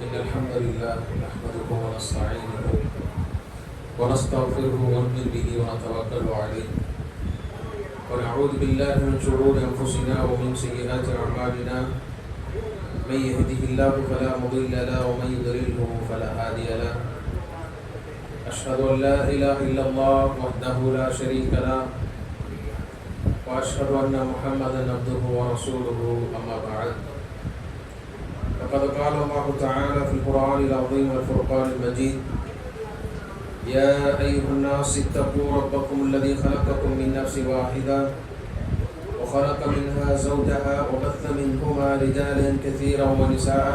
إن الحمد لله نحمده ونستعينه ونستغفره ونؤمن به ونتوكل عليه ونعوذ بالله من شرور أنفسنا ومن سيئات أعمالنا من يهده الله فلا مضل له ومن يضلله فلا هادي له أشهد أن لا إله إلا الله وحده لا شريك له وأشهد أن محمدا عبده ورسوله أما بعد فقد قال الله تعالى في القرآن العظيم والفرقان المجيد يا أيها الناس اتقوا ربكم الذي خلقكم من نفس واحدة وخلق منها زوجها وبث منهما رجالا كثيرا ونساء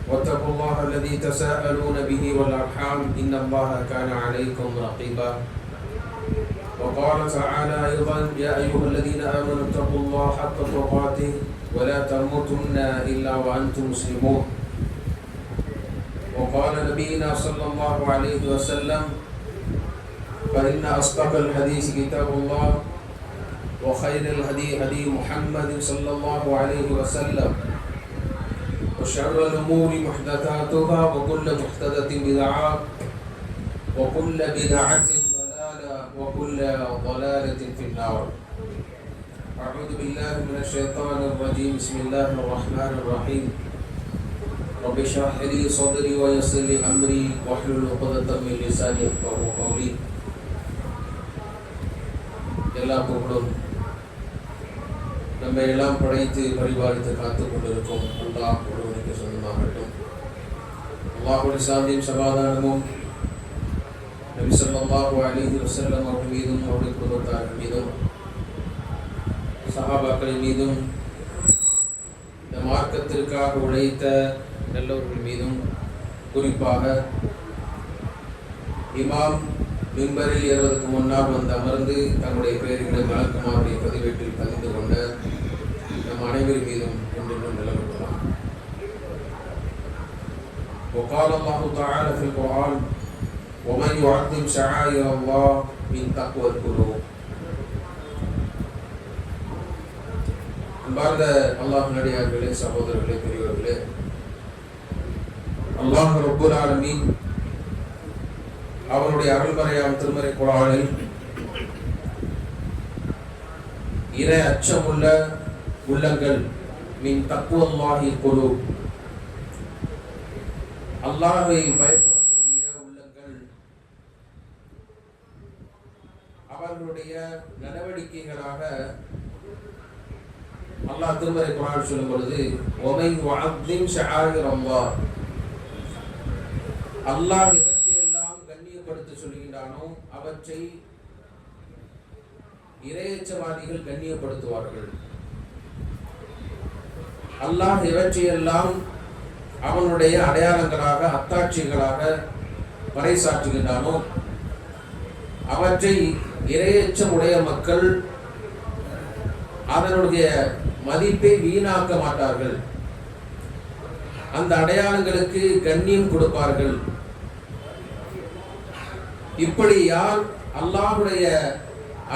واتقوا الله الذي تساءلون به والأرحام إن الله كان عليكم رقيبا وقال تعالى أيضا يا أيها الذين آمنوا اتقوا الله حق تقاته ولا تموتن إلا وأنتم مسلمون وقال نبينا صلى الله عليه وسلم فإن أصدق الحديث كتاب الله وخير الهدي هدي محمد صلى الله عليه وسلم وشر الأمور محدثاتها وكل محدثة بدعة وكل بدعة ضلالة وكل ضلالة في النار. أعوذ بالله من الشيطان الرجيم. بسم الله الرحمن الرحيم. رب اشرح لي صدري ويسر لي أمري واحلل عقدة من لساني يفقهوا قولي. எல்லா புகழும் நம்மை எல்லாம் படைத்து பரிபாலித்து காத்துக் கொண்டிருக்கும் அல்லாஹ் ஒருவனுக்கு சொந்தமாகட்டும். அல்லாஹ்வுடைய சாந்தியும் சமாதானமும் நபி ஸல்லல்லாஹு அலைஹி வஸல்லம் அவர்கள் மீதும் அவருடைய குடும்பத்தார்கள் மீதும் சஹாபாக்களின் மீதும் இந்த மார்க்கத்திற்காக உழைத்த நல்லவர்கள் மீதும் குறிப்பாக இமாம் மிம்பரில் ஏறுவதற்கு முன்னால் வந்து அமர்ந்து தன்னுடைய பெயர்களை வழக்கமாவுடைய பதிவேட்டில் பதிந்து கொண்ட நம் அனைவரின் மீதும் என்றென்றும் நிலவரலாம். وقال الله تعالى في القرآن ومن يعظم شعائر الله من تقوى القلوب. அன்பார்ந்த அல்லாஹ் நடிகார்களே, சகோதரர்களே, பெரியவர்களே, அல்லாஹ் ரப்புல் ஆலமீன் அவருடைய அருள்மறையாம் திருமறை குர்ஆனில் இறை அச்சமுள்ள உள்ளங்கள் மின் தக்வல்லாஹி குலூப், அல்லாஹ்வை பயப்படக்கூடிய உள்ளங்கள், அவர்களுடைய நடவடிக்கைகளாக அல்லாஹ் திருமறை குர்ஆன் சொல்லும் பொழுது ஒமை வஅத்திம் ஷஆயிர் அல்லாஹ், அல்லாஹ் எவற்றையெல்லாம் கண்ணியப்படுத்த சொல்கின்றானோ அவற்றை இறையச்சவாதிகள் கண்ணியப்படுத்துவார்கள். அல்லாஹ் எவற்றையெல்லாம் அவனுடைய அடையாளங்களாக அத்தாட்சிகளாக பறைசாற்றுகின்றானோ அவற்றை இறையச்சமுடைய மக்கள் அதனுடைய மதிப்பை வீணாக்க மாட்டார்கள். அந்த அடையாளங்களுக்கு கண்ணியம் கொடுப்பார்கள். இப்படி யார் அல்லாஹ்வுடைய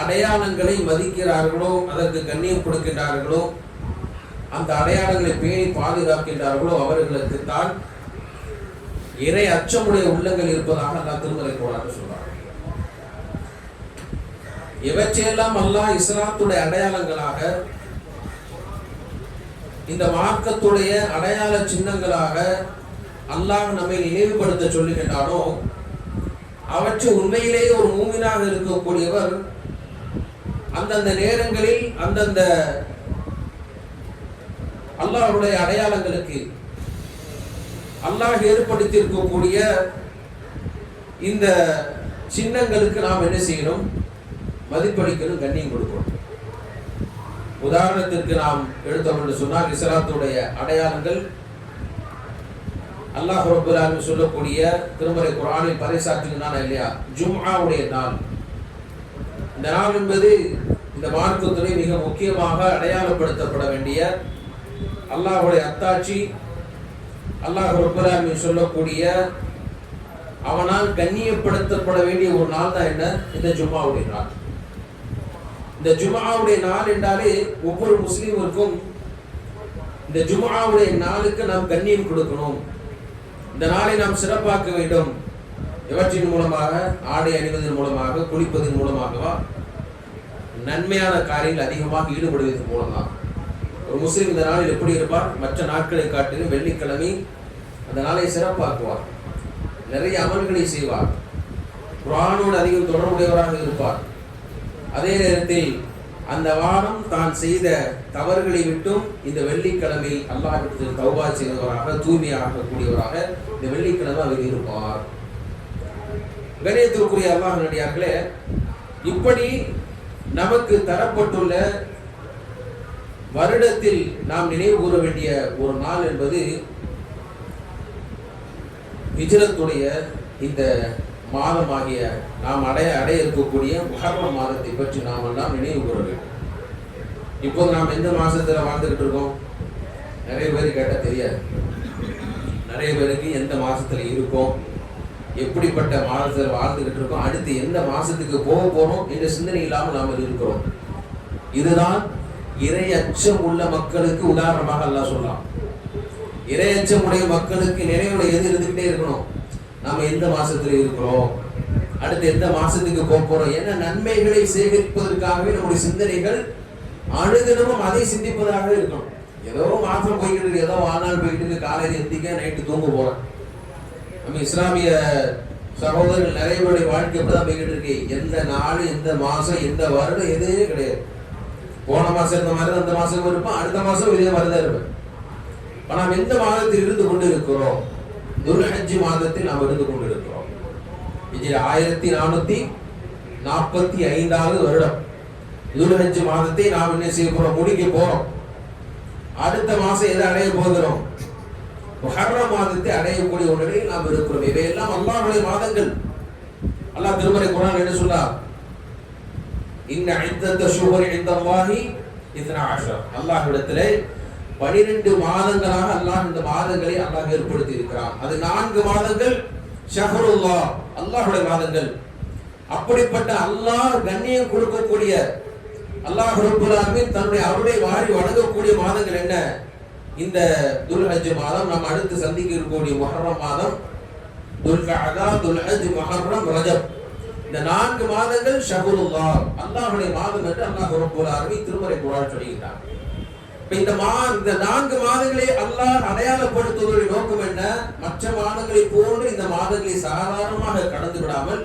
அடையாளங்களை மதிக்கிறார்களோ, அதற்கு கண்ணியம் கொடுக்கின்றார்களோ, அந்த அடையாளங்களை பேணி பாதுகாக்கின்றார்களோ அவர்களுக்கு தான் இறை அச்சமுடைய உள்ளங்கள் இருப்பதாக அல்லாஹ் திருமறை குர்ஆனில் சொல்றார். எவற்றையெல்லாம் அல்லாஹ் இஸ்லாத்துடைய அடையாளங்களாக, இந்த மார்க்கத்துடைய அடையாள சின்னங்களாக அல்லாஹ் நம்மை நினைவுபடுத்த சொல்லுகின்றானோ அவற்றை உண்மையிலேயே ஒரு மூமினாக இருக்கக்கூடியவர் அந்தந்த நேரங்களில் அந்தந்த அல்லாஹ்வுடைய அடையாளங்களுக்கு, அல்லாஹ் ஏற்படுத்தி இருக்கக்கூடிய இந்த சின்னங்களுக்கு நாம் என்ன செய்யணும்? மதிப்பளிக்கணும், கண்ணியம் கொடுக்கணும். உதாரணத்திற்கு நாம் எடுத்தோம் என்று சொன்னால் இஸ்லாத்துடைய அடையாளங்கள் அல்லாஹ் ரப்பல் ஆலமீன் சொல்லக்கூடிய திருமறை குர்ஆனில் பறைசாற்றுகிறானா இல்லையா? ஜும்ஆவுடைய நாள். இந்த நாள் என்பது இந்த மார்க்கத்துறை மிக முக்கியமாக அடையாளப்படுத்தப்பட வேண்டிய அல்லாஹ்வுடைய அத்தாட்சி, அல்லாஹ் ரப்பல் ஆலமீன் சொல்லக்கூடிய அவனால் கண்ணியப்படுத்தப்பட வேண்டிய ஒரு நாள் தான் என்ன? இந்த ஜும்ஆவுடைய நாள். இந்த ஜும்ஆவுடைய நாள் என்றாலே ஒவ்வொரு முஸ்லிமுக்கும் இந்த ஜும்ஆவுடைய நாளுக்கு நாம் கண்ணியம் கொடுக்கணும், இந்த நாளை நாம் சிறப்பாக்க வேண்டும். இவற்றின் மூலமாக, ஆடை அணிவதன் மூலமாக, குளிப்பதன் மூலமாகவா? நன்மையான காரியங்கள் அதிகமாக ஈடுபடுவதன் மூலமாக. ஒரு முஸ்லீம் இந்த நாளில் எப்படி இருப்பார்? மற்ற நாட்களை காட்டிலும் வெள்ளிக்கிழமை அந்த நாளை சிறப்பாக்குவார், நிறைய அமல்களை செய்வார், குர்ஆனோடு அதிகம் தொடர்புடையவராக இருப்பார். அதே நேரத்தில் அந்த வாரம் தான் செய்த தவறுகளை விட்டும் இந்த வெள்ளிக்கிழமை அல்லாஹ்விடத்தில் தௌபா செய்தவராக, தூய்மையாக கூடியவராக இந்த வெள்ளிக்கிழமை அவர் இருப்பார். கணியத்திற்குரிய அல்லாஹ் நடிகார்களே, இப்படி நமக்கு தரப்பட்டுள்ள வருடத்தில் நாம் நினைவு கூற வேண்டிய ஒரு நாள் என்பது ஹிஜ்ரத்துடைய இந்த மாதமாகிய நாம் அடைய இருக்கக்கூடிய முஹர்ரம் மாதத்தை பற்றி நாம் எல்லாம் நினைவு கூற வேண்டும். இப்போது நாம் எந்த மாசத்துல வாழ்ந்துகிட்டு இருக்கோம்? நிறைய பேருக்கு கேட்டால் தெரியாது. நிறைய பேருக்கு எந்த மாசத்துல இருக்கோம், எப்படிப்பட்ட மாதத்தில் வாழ்ந்துகிட்டு இருக்கோம், அடுத்து எந்த மாசத்துக்கு போக போறோம் என்ற சிந்தனை இல்லாமல் நாம் இருக்கிறோம். இதுதான் இறை அச்சம் உள்ள மக்களுக்கு உதாரணமாக அல்லாஹ் சொல்லலாம். இறை அச்சம் உடைய மக்களுக்கு நினைவுல எது இருந்துகிட்டே இருக்கணும்? நாம எந்த மாசத்துல இருக்கிறோம், அடுத்து எந்த மாசத்துக்கு போக போறோம் என நன்மைகளை சேகரிப்பதற்காகவே நம்முடைய சிந்தனைகள் அணுதினமும் அதை சிந்திப்பதாக இருக்கணும். ஏதோ மாற்றம் போய்கிட்டு இருக்கு, ஏதோ வாழ்நாள் போய்கிட்டு இருக்கு, காலையில் எந்திக்க நைட்டு தூங்க போறோம். நம்ம இஸ்லாமிய சகோதரர்கள் நிறைய பேருடைய வாழ்க்கை எப்படிதான் போய்கிட்டு இருக்கு? எந்த நாள், எந்த மாசம், எந்த வருடம் எதுவுமே கிடையாது. போன மாசம் இருந்த மாதிரி அந்த மாசம் இருப்போம், அடுத்த மாசம் இதே மாதிரிதான் இருப்பேன். நாம் எந்த மாதத்தில் இருந்து கொண்டு இருக்கிறோம்? துல்ஹஜ் மாதத்தில் நாம் இருந்து கொண்டு இருக்கிறோம். 1445 வருடம் துல்ஹஜ் மாதத்தை நாம் என்ன செய்ய போறோம்? முடிக்க போறோம். அடுத்த மாசம் எதை அடைய போகிறோம்? முஹர்ரம் மாதத்தை அடையக்கூடிய ஒன்றில் நாம் இருக்கிறோம். இவையெல்லாம் அல்லாஹ்வுடைய மாதங்கள். அல்லாஹ் திருமறை குர்ஆன் என்ன சொல்றார்? இன்ன இத்தத ஷுஹூரி இன்தல்லாஹி 12. அல்லாஹ்விடத்திலே 12 மாதங்களாக அல்லாஹ் இந்த மாதங்களை அல்லாஹ் ஏற்படுத்தி இருக்கிறான். அது 4 மாதங்கள் ஷஹ்ருல்லாஹ், அல்லாஹ்வுடைய மாதங்கள். அப்படிப்பட்ட அல்லாஹ் கண்ணியம் கொடுக்கக்கூடிய, அல்லாஹ் ரப்பல் ஆலமீன் தன்னுடைய அருளை வாரி வழங்கக்கூடிய மாதங்கள் என்ன? இந்த துல்ஹஜ் மாதம், நாம் அடுத்து சந்திக்க இருக்கக்கூடிய முஹர்ரம் மாதம், துல்கஅதா, துல்ஹஜ், முஹர்ரம், ரஜப். இந்த 4 மாதங்கள் ஷஹ்ருல்லாஹ், அல்லாஹ்வுடைய மாதம் என்று அல்லாஹ் ரப்பல் ஆலமீன் திருமறை குர்ஆன் சொல்கிறார். இந்த 4 மாதங்களை அல்லாஹ் அடையாளப்படுத்துவதோட நோக்கம் என்ன? மற்ற மாதங்களை போன்று இந்த மாதங்களை சாதாரணமாக கடந்து விடாமல்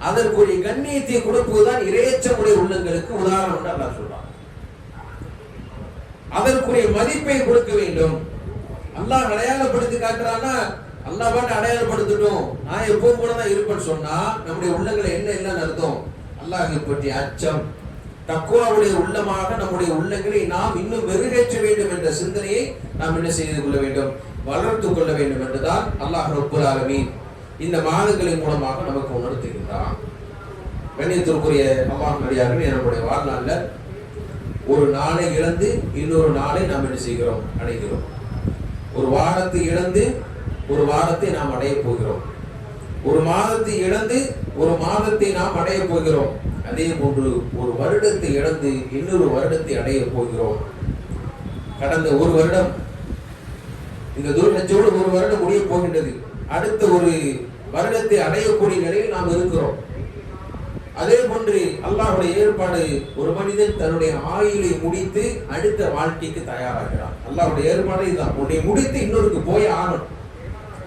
அதற்குரிய கண்ணியத்தை கொடுப்பதுதான் இறையச்சமுடைய உள்ளங்களுக்கு உதாரணம் என்று அல்லாஹ் சொல்றான். அதற்குரிய மதிப்பை கொடுக்க வேண்டும். அல்லாஹ் அடையாளப்படுத்தி காட்டுறான்னா அல்லாஹ் பாட்டு அடையாளப்படுத்தட்டும், நான் எப்பவும் கூட தான் இருப்பேன்னு சொன்னா நம்முடைய உள்ளங்களை என்ன இல்லைன்னு அர்த்தம்? அல்லாஹை பற்றி அச்சம், தக்வாவுடைய உள்ளமாக நம்முடைய உள்ளங்களை நாம் இன்னும் மெருகேற்ற வேண்டும் என்ற சிந்தனையை நாம் என்ன செய்து கொள்ள வேண்டும்? வளர்த்துக் கொள்ள வேண்டும் என்றுதான் அல்லாஹ் ரப்பல் ஆலமீன் இந்த மாதங்களின் மூலமாக நமக்கு உணர்த்துகின்றான். கண்ணியத்திற்குரிய அல்லாஹ் நடிகார்கள், நம்முடைய வாழ்நாளில் ஒரு நாளை இழந்து இன்னொரு நாளை நாம் என்ன செய்கிறோம்? அடைகிறோம். ஒரு வாரத்தை இழந்து ஒரு வாரத்தை நாம் அடைய போகிறோம். ஒரு மாதத்தை இழந்து ஒரு மாதத்தை நாம் அடைய போகிறோம். அதே போன்று ஒரு வருடத்தை இழந்து இன்னொரு வருடத்தை அடைய போகிறோம். கடந்த ஒரு வருடம், இந்த துல்ஹஜ்ஜோடு ஒரு வருடம் முடிய போகின்றது. அடுத்த ஒரு வருடத்தை அடையக்கூடிய நிலையில் நாம் இருக்கிறோம். அதே போன்று அல்லாஹ்வுடைய ஏற்பாடு, ஒரு மனிதன் தன்னுடைய ஆயுளை முடித்து அடுத்த வாழ்க்கைக்கு தயாராகிறான். அல்லாஹ்வுடைய ஏற்பாடு இதுதான். உன்னை முடித்து இன்னொருக்கு போய் ஆகணும்.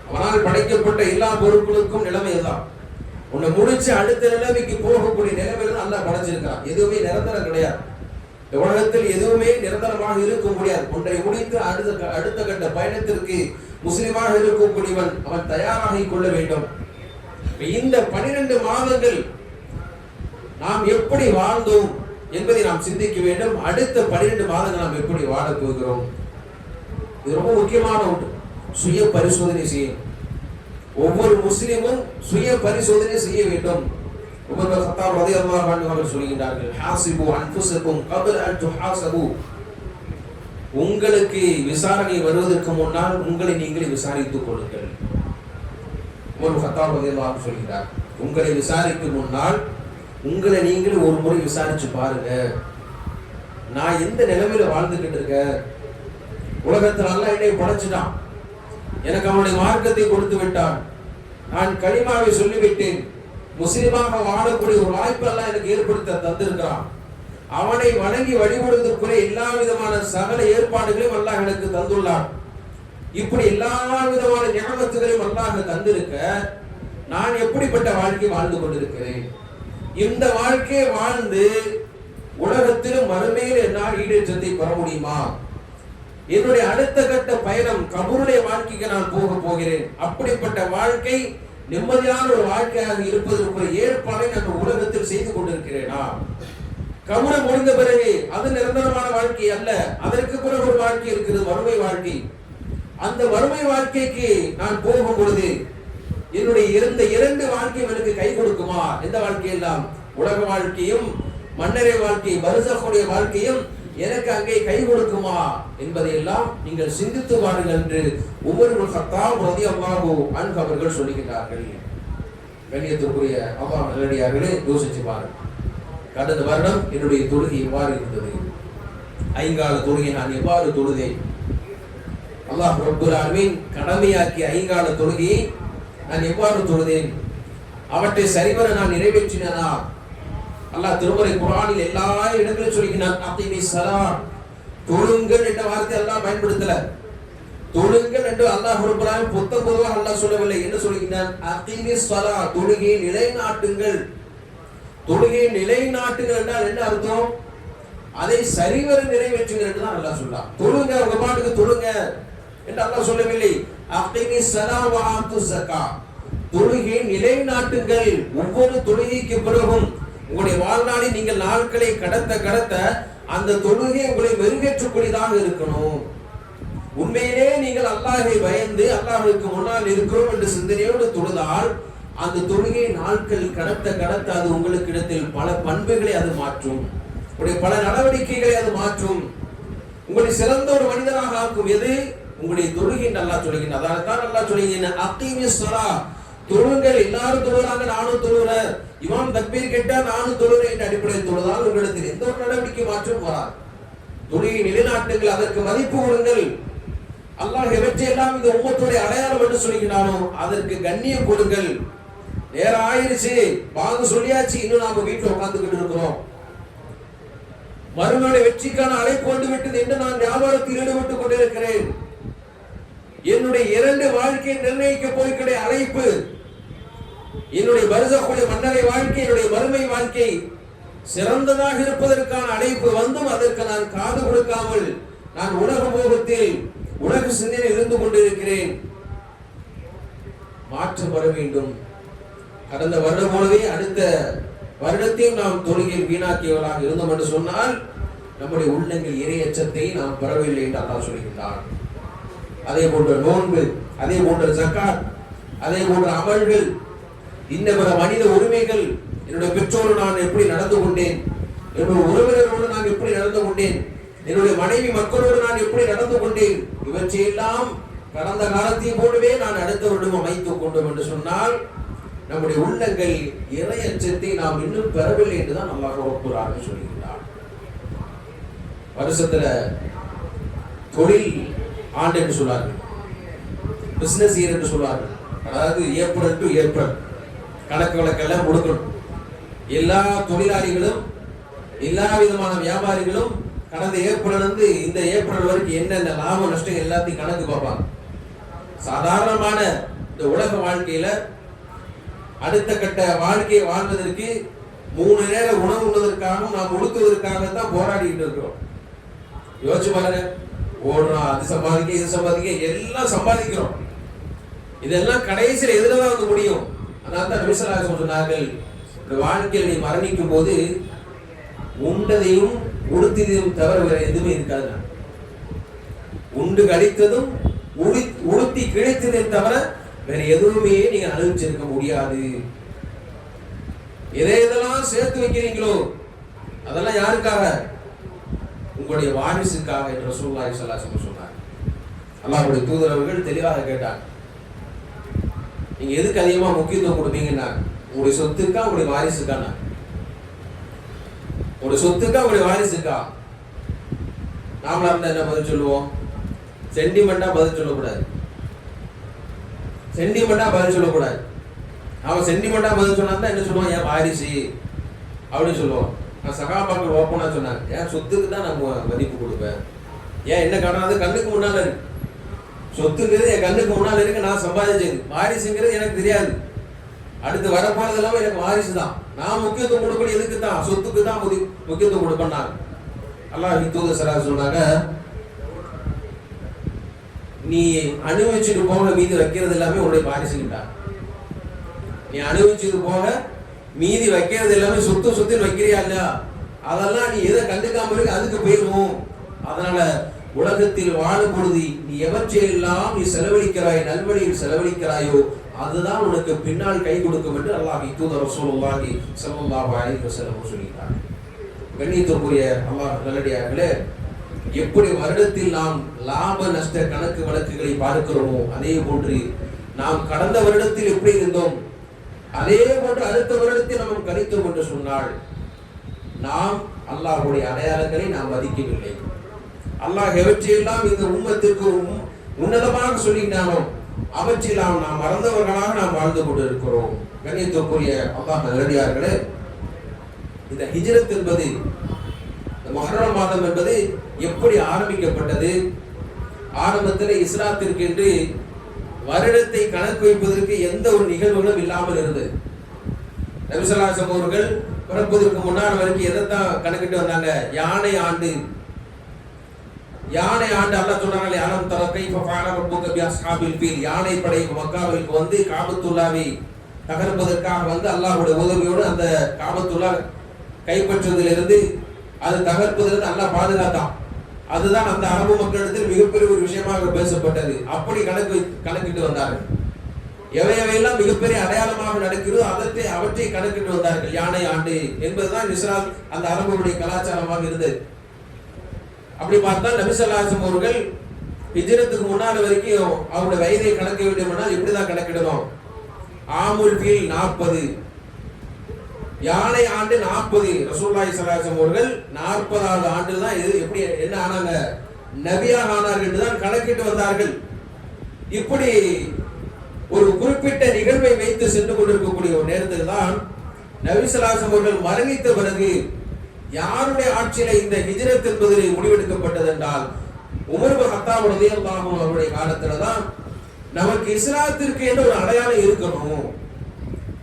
அவனால் படைக்கப்பட்ட எல்லா பொருட்களுக்கும் நிலைமை இதுதான். உன்னை முடிச்சு அடுத்த நிலைமைக்கு போகக்கூடிய நிலைமைகள் அல்லாஹ் படைச்சிருக்கான். எதுவுமே நிரந்தரம் கிடையாது. உலகத்தில் எதுவுமே நிரந்தரமாக இருக்க முடியாது. ஒன்றை முடித்து அடுத்த கட்ட பயணத்திற்கு முஸ்லிமாக இருக்கக்கூடியவன் அவன் தயாராகி கொள்ள வேண்டும். இந்த 12 மாதங்கள் நாம் எப்படி வாழ்ந்தோம் என்பதை நாம் சிந்திக்க வேண்டும். அடுத்த 12 மாதங்கள் நாம் எப்படி வாழப் போகிறோம்? இது ரொம்ப முக்கியமான ஒன்று. சுய பரிசோதனை செய்யும். ஒவ்வொரு முஸ்லிமும் சுய பரிசோதனை செய்ய வேண்டும். உமர் பின் கத்தாப் ரலியல்லாஹு அன்ஹு அவர்கள் சொல்கிறார்கள், ஹாசிபு அன்ஃபுஸக்கும் கப்ல அன் துஹாஸபு. உங்களுக்கு விசாரணை வருவதற்கு முன்னால் உங்களை நீங்களே விசாரித்துக் கொள்ளுங்கள். உமர் பின் கத்தாப் ரலியல்லாஹு அன்ஹு சொல்கிறார், உங்களை விசாரிக்கும் முன்னால் உங்களை நீங்களே ஒரு முறை விசாரிச்சு பாருங்க. நான் எந்த நிலைமையில வாழ்ந்துகிட்டு இருக்கேன்? உலகத்தில் அல்லாஹ் என்னை படைச்சிட்டான், எனக்கு அவனுடைய மார்க்கத்தை கொடுத்து விட்டான், நான் கலிமாவை சொல்லிவிட்டேன், முஸ்லிமாக வாழக்கூடிய ஒரு வாய்ப்பு எல்லாம் எனக்கு ஏற்படுத்த தந்திருக்கிறான், அவனை வணங்கி வழிபடுவதற்குரிய எல்லா விதமான சகல ஏற்பாடுகளையும் அல்லாஹ் எனக்கு தந்துள்ளான். இப்படி எல்லா விதமான ஞாபகங்களையும் அல்லாஹ் தந்திருக்க நான் எப்படிப்பட்ட வாழ்க்கை வாழ்ந்து கொண்டிருக்கிறேன்? இந்த வாழ்க்கையை வாழ்ந்து உலகத்திலும் மறுமையில் என்னால் ஈடேற்றத்தை பெற முடியுமா? என்னுடைய அடுத்த கட்ட பயணம் கபருடைய வாழ்க்கைக்கு நான் போகிறேன். அப்படிப்பட்ட வாழ்க்கை நிம்மதியான ஒரு வாழ்க்கையாக இருப்பதற்கு ஏற்பாடை நான் உலகத்தில் செய்து கொண்டிருக்கிறேனா? கபரு முடிந்த பிறகு அது நிரந்தரமான வாழ்க்கை அல்ல, அதற்கு பிறகு ஒரு வாழ்க்கை இருக்கிறது, வறுமை வாழ்க்கை. அந்த வறுமை வாழ்க்கைக்கு நான் போகும் பொழுது என்னுடைய இருந்த இரண்டு வாழ்க்கையும் எனக்கு கை கொடுக்குமா? எந்த வாழ்க்கையெல்லாம்? உலக வாழ்க்கையும் மன்னரை வாழ்க்கை, பர்சகுடைய வாழ்க்கையும் எனக்கு அங்கே கை கொடுக்குமா என்பதையெல்லாம் நீங்கள் சிந்தித்து பாருங்கள் என்று உமர் இப்னு கத்தாப் ரலியல்லாஹு அன்ஹு அவர்கள் சொல்லுகிறார்கள். கண்ணியத்திற்குரிய அல்லாஹ் நல்லடியார்களே, யோசிச்சு பாருங்கள். கடந்த வருடம் என்னுடைய தொழுகை எவ்வாறு இருந்தது? ஐங்கால தொழுகை நான் எவ்வாறு தொழுதேன்? அல்லாஹ் ரப்பல் ஆலமீன் கடமையாக்கிய ஐங்கால தொழுகையை நான் எவ்வாறு தொழுதேன்? அவற்றை சரிவர நான் நிறைவேற்றினேனா? அல்லாஹ் திருமறை குர்ஆனில் எல்லா இடங்களிலும் சொல்கிறான், அகீமி ஸலாத், தொழுங்கள் என்ற வார்த்தை அல்லாஹ் பயன்படுத்தல. தொழுங்கள் என்று அல்லாஹ் ரப்பல் ஆலமீன் பொதுவாக அல்லாஹ் சொல்லவில்லை. என்ன சொல்கிறான்? அகீமி ஸலாத், தொழுகையை நிலைநாட்டுங்கள். தொழுகையை நிலைநாட்டுங்கள் என்றால் என்ன அர்த்தம்? அதை சரிவர நிறைவேற்றுங்கள் என்று தான் அல்லாஹ் சொல்றான். தொழுங்க, உங்க பாட்டுக்கு தொழுங்க என்று அல்லாஹ் சொல்லவில்லை. அகீமி ஸலாத் வ ஆத்து ஸகாத், தொழுகையை நிலைநாட்டுங்கள். ஒவ்வொரு தொழுகைக்கு பிறகும் உங்களுடைய வாழ்நாளில் நீங்கள் நாட்களை கடத்த அந்த தொழுகை உங்களை மெருகேற்றக்கூடியதாக இருக்கணும். உண்மையிலே நீங்கள் அல்லாஹ்வை பயந்து அல்லாஹ்வுக்கு முன்னால் இருக்கிறோம் என்று சிந்தனையோடு தொழுதால் அந்த தொழுகை நாட்கள் கடத்த அது உங்களுக்கு இடத்தில் பல பண்புகளை அது மாற்றும், உங்களுடைய பல நடவடிக்கைகளை அது மாற்றும், உங்களை சிறந்த ஒரு மனிதனாக ஆக்கும். எது? உங்களுடைய தொழுகை நல்லா சொல்லுகின்ற. அதாவது தான் நல்லா சொல்லுகின்ற அகீமி ஸலாத், தொழுங்கள். எல்லாரும் தொழுறாங்க, நானும் தொழுறேன், இமாம் தக்பீர் கேட்டா நானும் தொழுறேன் என்ற அடிப்படையில் தொழுதால் உங்களிடத்தில் எந்த ஒரு நடவடிக்கை மாற்றம் வராது. தொழுகை நிலைநாட்டுங்கள், அதற்கு மதிப்பு கொடுங்கள். அல்லாஹ் எவற்றையெல்லாம் இந்த உம்மத்துடைய அடையாளம் என்று சொல்லிக்கிறானோ அதற்கு கண்ணியம் கொடுங்கள். நேரம் ஆயிருச்சு, வாங்க சொல்லியாச்சு, இன்னும் நாம வீட்டில் உட்கார்ந்துகிட்டு இருக்கிறோம். மறுமையுடைய வெற்றிக்கான அழைப்பு வந்து விட்டது என்று நான் வியாபாரத்தில் ஈடுபட்டுக் கொண்டிருக்கிறேன். என்னுடைய இரண்டு வாழ்க்கையை நிர்ணயிக்க போய்கிற அழைப்பு, என்னுடைய பர்சகுடைய மன்னரை வாழ்க்கை, என்னுடைய மறுமை வாழ்க்கை சிறந்ததாக இருப்பதற்கான அழைப்பு வந்தும் அதற்கு நான் காது கொடுக்காமல் நான் உலக மோகத்தில் உலக சிந்தனையில் இருந்து கொண்டிருக்கிறேன். மாற்றம் வர வேண்டும். கடந்த வருடம் போலவே அடுத்த வருடத்தையும் நாம் தொழுகையில் வீணாக்கியவர்களாக இருந்தோம் என்று சொன்னால் நம்முடைய உள்ளங்கள் இறை அச்சத்தை நாம் பெறவில்லை என்று அல்லாஹ் சொல்கிறான். அதே போன்ற நோன்பு, அதே போன்ற ஜக்காத், அதே போன்ற அமல்கள், இன்ன பிற மனித உரிமைகள், என்னுடைய பெற்றோடு நான் எப்படி நடந்து கொண்டேன், என்னுடைய உறவினரோடு நான் எப்படி நடந்து கொண்டேன், என்னுடைய மனைவி மக்களோடு நான் எப்படி நடந்து கொண்டேன், இவற்றையெல்லாம் கடந்த காலத்தை போலவே நான் அடுத்த வருடம் அமைத்துக் கொண்டோம் என்று சொன்னால் நம்முடைய உள்ளங்கள் இறை அச்சத்தை நாம் இன்னும் பெறவில்லை என்றுதான் அல்லாஹ் ரப்பல் சொல்கிறார். வருஷத்துல தொழில் ஆண்டு என்று சொல்வார்கள், பிசினஸ் இயர் என்று சொல்வார்கள். அதாவது ஏப்ரல் டு ஏப்ரல் கணக்கு வழக்கெல்லாம் கொடுக்கணும். எல்லா தொழிலாளிகளும் எல்லா விதமான வியாபாரிகளும் கடந்த ஏப்ரல் இருந்து இந்த ஏப்ரல் வரைக்கும் என்னென்ன லாபம் நஷ்டம் எல்லாத்தையும் கணக்கு பார்ப்பாங்க. சாதாரணமான இந்த உலக வாழ்க்கையில அடுத்த கட்ட வாழ்க்கையை வாழ்வதற்கு 3 நேர உணவு உண்ணுவதற்காகவும் நாம் உடுத்துவதற்காகத்தான் போராடிட்டு இருக்கிறோம். யோசிச்சு பாருங்க, ஓடுறோம், அது சம்பாதிக்க இது சம்பாதிக்க எல்லாம் சம்பாதிக்கிறோம். இதெல்லாம் கடைசியில் எதுலதான் வந்து முடியும்? அதனால தான் நபி ஸல்லல்லாஹு அலைஹி வஸல்லம் சொன்னார்கள், இந்த வாழ்க்கையில் நீ மரணிக்கும் போது உண்டதையும் உடுத்தியதையும் தவிர வேற எதுவுமே இருக்காது. உண்டு கழித்ததும் உடுத்தி கிழித்ததையும் தவிர வேற எதுவுமே நீங்க அனுபவிச்சிருக்க முடியாது. எதெல்லாம் சேர்த்து வைக்கிறீங்களோ அதெல்லாம் யாருக்காக? உங்களுடைய வாரிசுக்காக என்று ரசூலுல்லாஹி ஸல்லல்லாஹு அலைஹி வஸல்லம் சொன்னார். அல்லாஹ்வுடைய தூதர் அவர்கள் தெளிவாக கேட்டாங்க, நீங்க எதுக்கு அதிகமா முக்கியத்துவம் கொடுப்பீங்கன்னா உங்களுடைய சொத்துக்கா உங்களுடைய வாரிசுக்கா? உங்களுடைய சொத்துக்கா உங்களுடைய வாரிசுக்கா? நாமளா இருந்தா என்ன பதில் சொல்லுவோம்? சென்டிமெண்டா பதில் சொல்லக்கூடாது. சென்டிமெண்டா பதில் சொல்லக்கூடாது. அவன் சென்டிமெண்டா பதில் சொன்னா என்ன சொல்லுவான்? ஏன் வாரிசு அப்படின்னு சொல்லுவான். நான் சகாபாக்கள் ஓப்பனா சொன்னாங்க, ஏன் சொத்துக்கு தான் நான் மதிப்பு கொடுப்பேன். ஏன் என்ன காரணம்? அது கண்ணுக்கு முன்னால இருக்கு. சொத்துங்கிறது என் கண்ணுக்கு முன்னால இருக்கு, நான் சம்பாதிச்சது. வாரிசுங்கிறது எனக்கு தெரியாது. அடுத்து வரப்போறது எல்லாமே எனக்கு வாரிசு தான். நான் முக்கியத்துவம் கொடுக்கணும் எதுக்கு தான்? சொத்துக்கு தான் முக்கியத்துவம் கொடுப்பேன். அல்லாஹ் தூதர் ஸல்லல்லாஹு சொன்னாங்க, நீ அனுபவிச்சுட்டு போக மீதி வைக்கிறது எல்லாமே உன்னுடைய வாரிசுகிட்டா. நீ அனுபவிச்சது போக மீதி வைக்கிறது எல்லாமே சொத்து வைக்கிறியா இல்லையா, அதெல்லாம் நீ எதை கண்டுக்காம இருக்கு அதுக்கு போயிடும். அதனால உலகத்தில் வாழும் பொழுது நீ எவற்றையெல்லாம் நீ செலவழிக்கிறாய், நல்வழியில் செலவழிக்கிறாயோ அதுதான் உனக்கு பின்னால் கை கொடுக்கும் என்று அல்லாஹ் தூதர் ரசூலுல்லாஹி ஸல்லல்லாஹு அலைஹி வஸல்லம் சொல்லிட்டார். கண்ணியத்திற்குரிய அல்லாஹ் நல்லடியார்களே, எப்படி வருடத்தில் நாம் லாப நஷ்ட கணக்கு வழக்குகளை பார்க்கிறோமோ அதே போன்று நாம் கடந்த வருடத்தில் எப்படி இருந்தோம் அதே போன்று அடுத்த வருடத்தில் நாம் கணித்தோம் என்று சொன்னால் நாம் அல்லாஹ்வுடைய அடையாளங்களை நாம் மதிக்கவில்லை. அல்லாஹ் எவற்றையெல்லாம் இந்த உம்மத்திற்கு உன்னதமாக சொல்லினானோ அவற்றையெல்லாம் நாம் மறந்தவர்களாக நாம் வாழ்ந்து கொண்டு இருக்கிறோம். கண்ணியத்திற்குரிய அல்லாஹ் நல்லடியார்களே, இந்த ஹிஜ்ரத் என்பது, இந்த முஹர்ரம் மாதம் என்பது எப்படி ஆரம்பிக்கப்பட்டது? ஆரம்பத்தில் இஸ்லாத்திற்கு என்று வருடத்தை கணக்கு வைப்பதற்கு எந்த ஒரு நிகழ்வுகளும் இல்லாமல் இருந்தது. நபி ஸல்லல்லாஹு அலைஹி வஸல்லம் அவர்கள் பிறப்பதற்கு முன்னால் வரைக்கும் எதைத்தான் கணக்கிட்டு வந்தாங்க? யானை ஆண்டு. யானை ஆண்டு அல்லாஹ் சொல்றாங்க, அலம் தர கைஃப ஃபஅல ரப்புக பி அஸ்ஹாபில் ஃபீல். யானை படை மக்காவிற்கு வந்து காபத்துல்லாவை தகர்ப்பதற்காக வந்து அல்லாஹ்வுடைய உதவியோடு அந்த காபத்துல்லா கைப்பற்றுவதிலிருந்து அது தகர்ப்பதிலிருந்து அல்லாஹ் பாதுகாத்தான். அதுதான் அந்த அரபு மக்களிடத்தில் மிகப்பெரிய ஒரு விஷயமாக பேசப்பட்டது. அப்படி கணக்கிட்டு வந்தார்கள். எவையெல்லாம் மிகப்பெரிய அடையாளமாக நடக்கிறதோ அவற்றை கணக்கிட்டு வந்தார்கள். யானை ஆண்டு என்பதுதான் இஸ்லாம் அந்த அரபுடைய கலாச்சாரமாக இருந்தது. அப்படி பார்த்தா நபி ஸல்லல்லாஹு அலைஹி வஸல்லம் அவர்கள் ஹிஜ்ரத்துக்கு முன்னாடி வரைக்கும் அவருடைய வயதை கணக்க வேண்டுமானால் இப்படிதான் கணக்கிடணும். ஆமுல் ஃபீல் 40, யானை ஆண்டு 40. ரசூலுல்லாஹி ஸல்லல்லாஹு அலைஹி வஸல்லம் அவர்கள் 40வது ஆண்டு தான் எப்படி என்ன ஆனாங்க? நபியாக ஆனார்கள் என்று தான் கணக்கிட்டு வந்தார்கள். இப்படி ஒரு குறிப்பிட்ட நிகழ்வை வைத்து சென்று கொண்டிருக்கக்கூடிய ஒரு நேரத்தில் தான் நபி ஸல்லல்லாஹு அலைஹி வஸல்லம் அவர்கள் மரணித்த பிறகு யாருடைய ஆட்சியில இந்த ஹிஜ்ரத் என்பது முடிவெடுக்கப்பட்டது என்றால் உமர் இப்னு கத்தாப் ரலியல்லாஹு அன்ஹு அவருடைய காலத்துல தான் நமக்கு இஸ்லாத்திற்கு என்ற ஒரு அடையாளம் இருக்கணும்.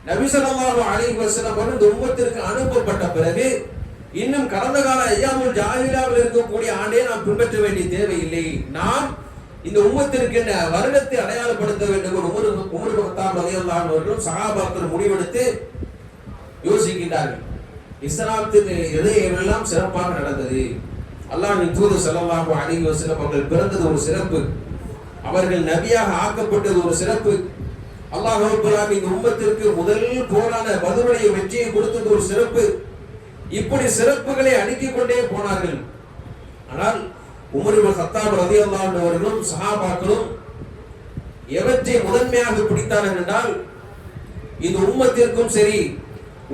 நபி ஸல்லல்லாஹு அலைஹி வஸல்லம் அவர்கள் இந்த உம்மத்திற்கு அனுப்பப்பட்ட பிறகு இன்னும் கடந்த கால ஐயாமுல் ஜாஹிலியாவில் இருக்கக்கூடிய ஆண்டே நாம் பின்பற்ற வேண்டிய தேவையில்லை. நாம் இந்த உம்மத்திற்கு என்ன வருடத்தை அடையாளப்படுத்த வேண்டும். உமர் இப்னு கத்தாப் ரலியல்லாஹு அன்ஹு அவர்களும் சஹாபாக்கள் முடிவெடுத்து யோசிக்கின்றார்கள். இஸ்லாத்தின் எல்லாம் சிறப்பாக நடந்தது. அல்லாஹ்வின் தூதர் ஸல்லல்லாஹு அலைஹி வஸல்லம் அவர்கள் பிறந்தது ஒரு சிறப்பு, அவர்கள் நபியாக ஆக்கப்பட்டது ஒரு சிறப்பு, அல்லாஹ் ரப்பல் ஆலமீன் இந்த உம்மத்திற்கு முதல் போரான பத்ருடைய வெற்றியை கொடுத்தது ஒரு சிறப்பு. இப்படி சிறப்புகளை அடுக்கிக் கொண்டே போனார்கள். ஆனால் உமர் இப்னு கத்தாப் ரலியல்லாஹு அன்ஹு அவர்களும் சஹாபாக்களும் எவற்றை முதன்மையாக பிடித்தார்கள் என்றால் இந்த உம்மத்திற்கும் சரி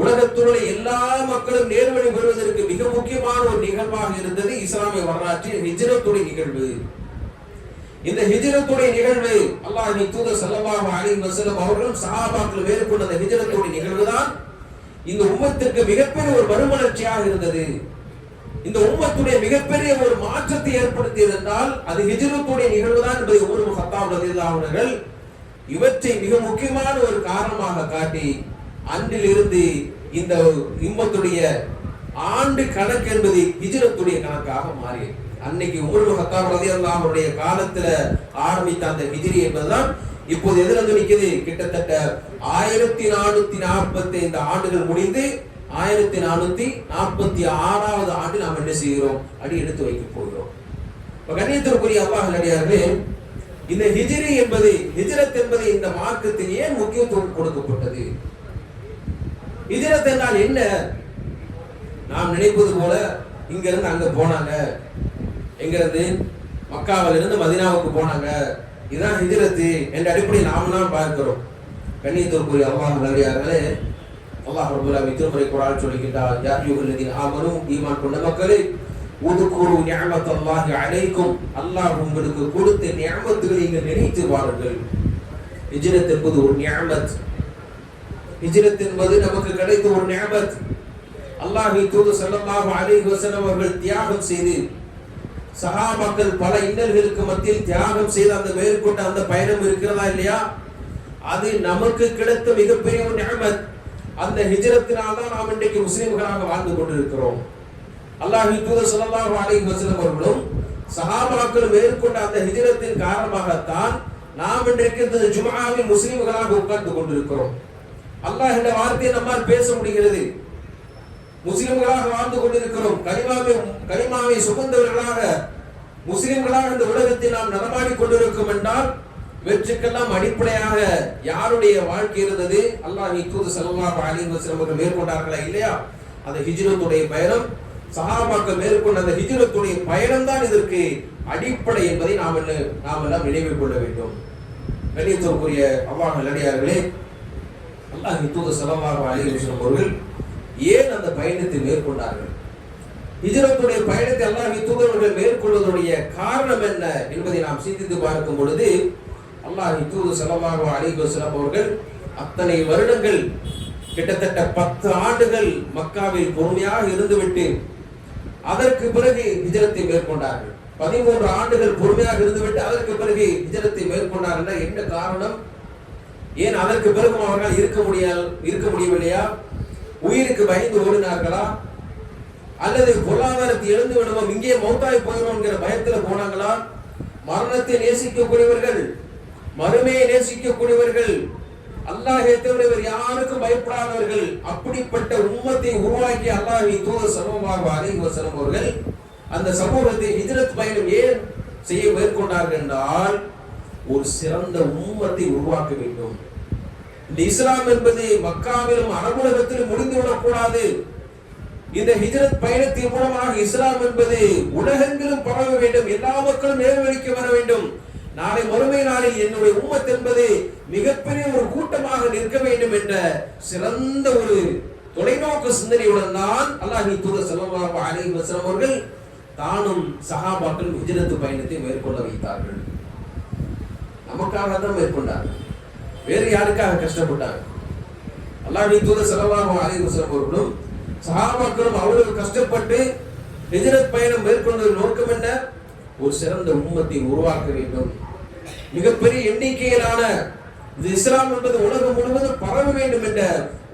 உலகத்துடைய எல்லா மக்களும் நேர்வழி பெறுவதற்கு மிக முக்கியமான ஒரு நிகழ்வாக இருந்தது இஸ்லாமிய வரலாற்றில் ஹிஜ்ரத்துடைய நிகழ்வு. இந்த ஹிஜ்ரத்துடைய நிகழ்வு அல்லாஹ்வின் தூதர் ஸல்லல்லாஹு அலைஹி வஸல்லம் அவர்களும் சஹாபாக்கள் மேற்கொண்ட அந்த ஹிஜ்ரத்துடைய நிகழ்வு தான் இந்த உம்மத்திற்கு மிகப்பெரிய ஒரு மறுமலர்ச்சியாக இருந்தது. இந்த உம்மத்துடைய மிகப்பெரிய ஒரு மாற்றத்தை ஏற்படுத்தியது என்றால் அது ஹிஜ்ரத்துடைய நிகழ்வு தான் என்பதை உமர் இப்னு கத்தாப் ரலியல்லாஹு அன்ஹு அவர்கள் இவற்றை மிக முக்கியமான ஒரு காரணமாக காட்டி அன்றில் இருந்து இந்த உம்மத்துடைய ஆண்டு கணக்கு என்பது ஹிஜ்ரத்துடைய கணக்காக மாறியது. அன்னைக்கு உமர் இப்னு கத்தாப் ரலியல்லாஹு அன்ஹு அவருடைய காலத்துல ஆரம்பித்த அந்த ஹிஜ்ரி என்பதுதான் இப்போது எதில் வந்து நிற்குது? கிட்டத்தட்ட 1445 ஆண்டுகள் முடிந்து 1446வது ஆண்டு நாம் என்ன செய்கிறோம்? அடி எடுத்து வைக்க போகிறோம். கண்ணியத்திற்குரிய அல்லாஹ் நல்லடியார்களே, இந்த ஹிஜ்ரி என்பது, ஹிஜ்ரத் என்பது இந்த மார்க்கத்தில் ஏன் முக்கியத்துவம் கொடுக்கப்பட்டது? ஹிஜ்ரத் என்றால் என்ன? நாம் நினைப்பது போல இங்க இருந்து அங்க போனாங்க, எங்க இருந்து மக்காவில இருந்து மதீனாவுக்கு போனாங்க, இதுதான் ஹிஜ்ரத் என்ற அடிப்படையில் நாமெல்லாம் பார்க்கிறோம். கண்ணியத்திற்குரிய அல்லாஹ் நல்லடியார்களே, அல்லாஹ் ரப்பல் ஆலமீன் திருமறை குர்ஆனில் சொல்லுகிறார், யா அய்யுஹல்லதீன ஆமனூ, ஈமான் கொண்ட மக்களே, உதுகுரு நிஅமத்தல்லாஹி அலைக்கும், அல்லாஹ் உங்களுக்கு கொடுத்த நிஅமத்துகளை நீங்கள் நினைத்து பாருங்கள். ஹிஜ்ரத் என்பது ஒரு நிஅமத். ஹிஜ்ரத் என்பது நமக்கு கிடைத்த ஒரு நிஅமத். அல்லாஹ்வின் தூதர் ஸல்லல்லாஹு அலைஹி வஸல்லம் அவர்கள் தியாகம் செய்து, சஹாபாக்கள் பல இன்னல்களுக்கு மத்தியில் தியாகம் செய்து அந்த மேற்கொண்ட அந்த பயணம் இருக்கிறதா இல்லையா, அது நமக்கு கிடைத்த மிகப்பெரிய ஒரு நிஅமத். அந்த ஹிஜ்ரத்தினால் தான் நாம் இன்றைக்கு முஸ்லிம்களாக வாழ்ந்து கொண்டிருக்கிறோம். அல்லாஹ்வின் தூதர் ஸல்லல்லாஹு அலைஹி வஸல்லம் அவர்களும் சஹாபாக்கள் மேற்கொண்ட அந்த ஹிஜ்ரத்தின் காரணமாகத்தான் நாம் இன்றைக்கு இந்த ஜும்ஆவில் முஸ்லிம்களாக உட்கார்ந்து கொண்டிருக்கிறோம். அல்லாஹ் இந்த வார்த்தையை நம்மால் பேச முடிகிறது. முஸ்லிம்களாக வாழ்ந்து கொண்டிருக்கிறோம். கலிமாவை சுமந்தவர்களாக முஸ்லிம்களாக இந்த உலகத்தில் நாம் நடமாடி கொண்டிருக்கும் என்றால் வெற்றிக்கெல்லாம் அடிப்படையாக யாருடைய வாழ்க்கை இருந்தது? அல்லாஹ்வின் தூதர் ஸல்லல்லாஹு அலைஹி வஸல்லம் அவர்கள் மேற்கொண்டார்களா இல்லையா? அந்த ஹிஜ்ரத்துடைய பயணம், சஹாபாக்கள் மேற்கொண்ட அந்த ஹிஜ்ரத்துடைய பயணம் தான் இதற்கு அடிப்படை என்பதை நாம் எல்லாம் நினைவில் கொள்ள வேண்டும். கண்ணியத்திற்குரிய அல்லாஹ் நல்லடியார்களே, அல்லாஹ்வின் தூதர் ஸல்லல்லாஹு அலைஹி வஸல்லம் அவர்கள் ஏன் அந்த பயணத்தை மேற்கொண்டார்கள்? ஹிஜ்ரத்துடைய பயணத்தை அல்லாஹ்வின் தூதர்கள் மேற்கொள்வதற்குரிய காரணம் என்ன என்பதை நாம் சிந்தித்து பார்க்கும் பொழுது, அல்லாஹ்வின் தூதர் ஸல்லல்லாஹு அலைஹி வஸல்லம் அவர்கள் அத்தனை வருடங்கள், கிட்டத்தட்ட 10 ஆண்டுகள் மக்காவில் பொறுமையாக இருந்துவிட்டு அதற்கு பிறகு ஹிஜ்ரத்தை மேற்கொண்டார்கள். 13 ஆண்டுகள் பொறுமையாக இருந்துவிட்டு அதற்கு பிறகு ஹிஜ்ரத்தை மேற்கொண்டார்கள். என்ன காரணம்? ஏன் அதற்கு பிறகு அவர்கள் இருக்க முடியவில்லையா? உயிருக்கு பயந்து ஓடினார்களா? அல்லது பொருளாதாரத்தை இழந்து விடுவோம், இங்கே மௌத்தாய் போயிடும் என்கிற பயத்தில் போனாங்களா? மரணத்தை நேசிக்கக்கூடியவர்கள், மறுமையை நேசிக்கக்கூடியவர்கள், அல்லாஹ்வை தவிர யாருக்கும் பயப்படாதவர்கள், அப்படிப்பட்ட உம்மத்தை உருவாக்கி அல்லாஹ்வின் தூதர் ஸல்லல்லாஹு அலைஹி வஸல்லம் அவர்கள் அந்த சமூகத்தை ஹிஜ்ரத் பயணம் ஏன் செய்ய மேற்கொண்டார்கள் என்றால், ஒரு சிறந்த உம்மத்தை உருவாக்க வேண்டும். இந்த இஸ்லாம் என்பது மக்காவிலும் அரபுலகத்திலும் முடிந்துவிடக் கூடாது. இந்த ஹிஜ்ரத் பயணத்தின் மூலமாக இஸ்லாம் என்பது உலகெங்கிலும் பரவ வேண்டும், எல்லா மக்களும் நேர்வழிக்கு வர வேண்டும். நாளை மறுமை நாளில் என்னுடைய உம்மத் என்பது மிகப்பெரிய ஒரு கூட்டமாக நிற்க வேண்டும் என்ற சிறந்த ஒரு தொலைநோக்கு சிந்தனையுடன் தான் அல்லாஹ்வின் தூதர் ஸல்லல்லாஹு அலைஹி வஸல்லம் அவர்கள் தானும் சஹாபாக்கள் ஹிஜ்ரத் பயணத்தை மேற்கொள்ள வைத்தார்கள். நமக்காக தான் மேற்கொண்டார்கள், வேறு யாருக்காக கஷ்டப்பட்டாங்க? அல்லாஹ்வின் தூதர் ஸல்லல்லாஹு அலைஹி வஸல்லம் அவர்களும் சஹாபாக்களும் அவ்வளவு கஷ்டப்பட்டு ஹிஜ்ரத் பயணம் மேற்கொண்ட நோக்கம் என்ன? ஒரு சிறந்த உம்மத்தை உருவாக்க வேண்டும். மிகப்பெரிய எண்ணிக்கையிலான இஸ்லாம் என்பது உலகம் முழுவதும் பரவ வேண்டும் என்ற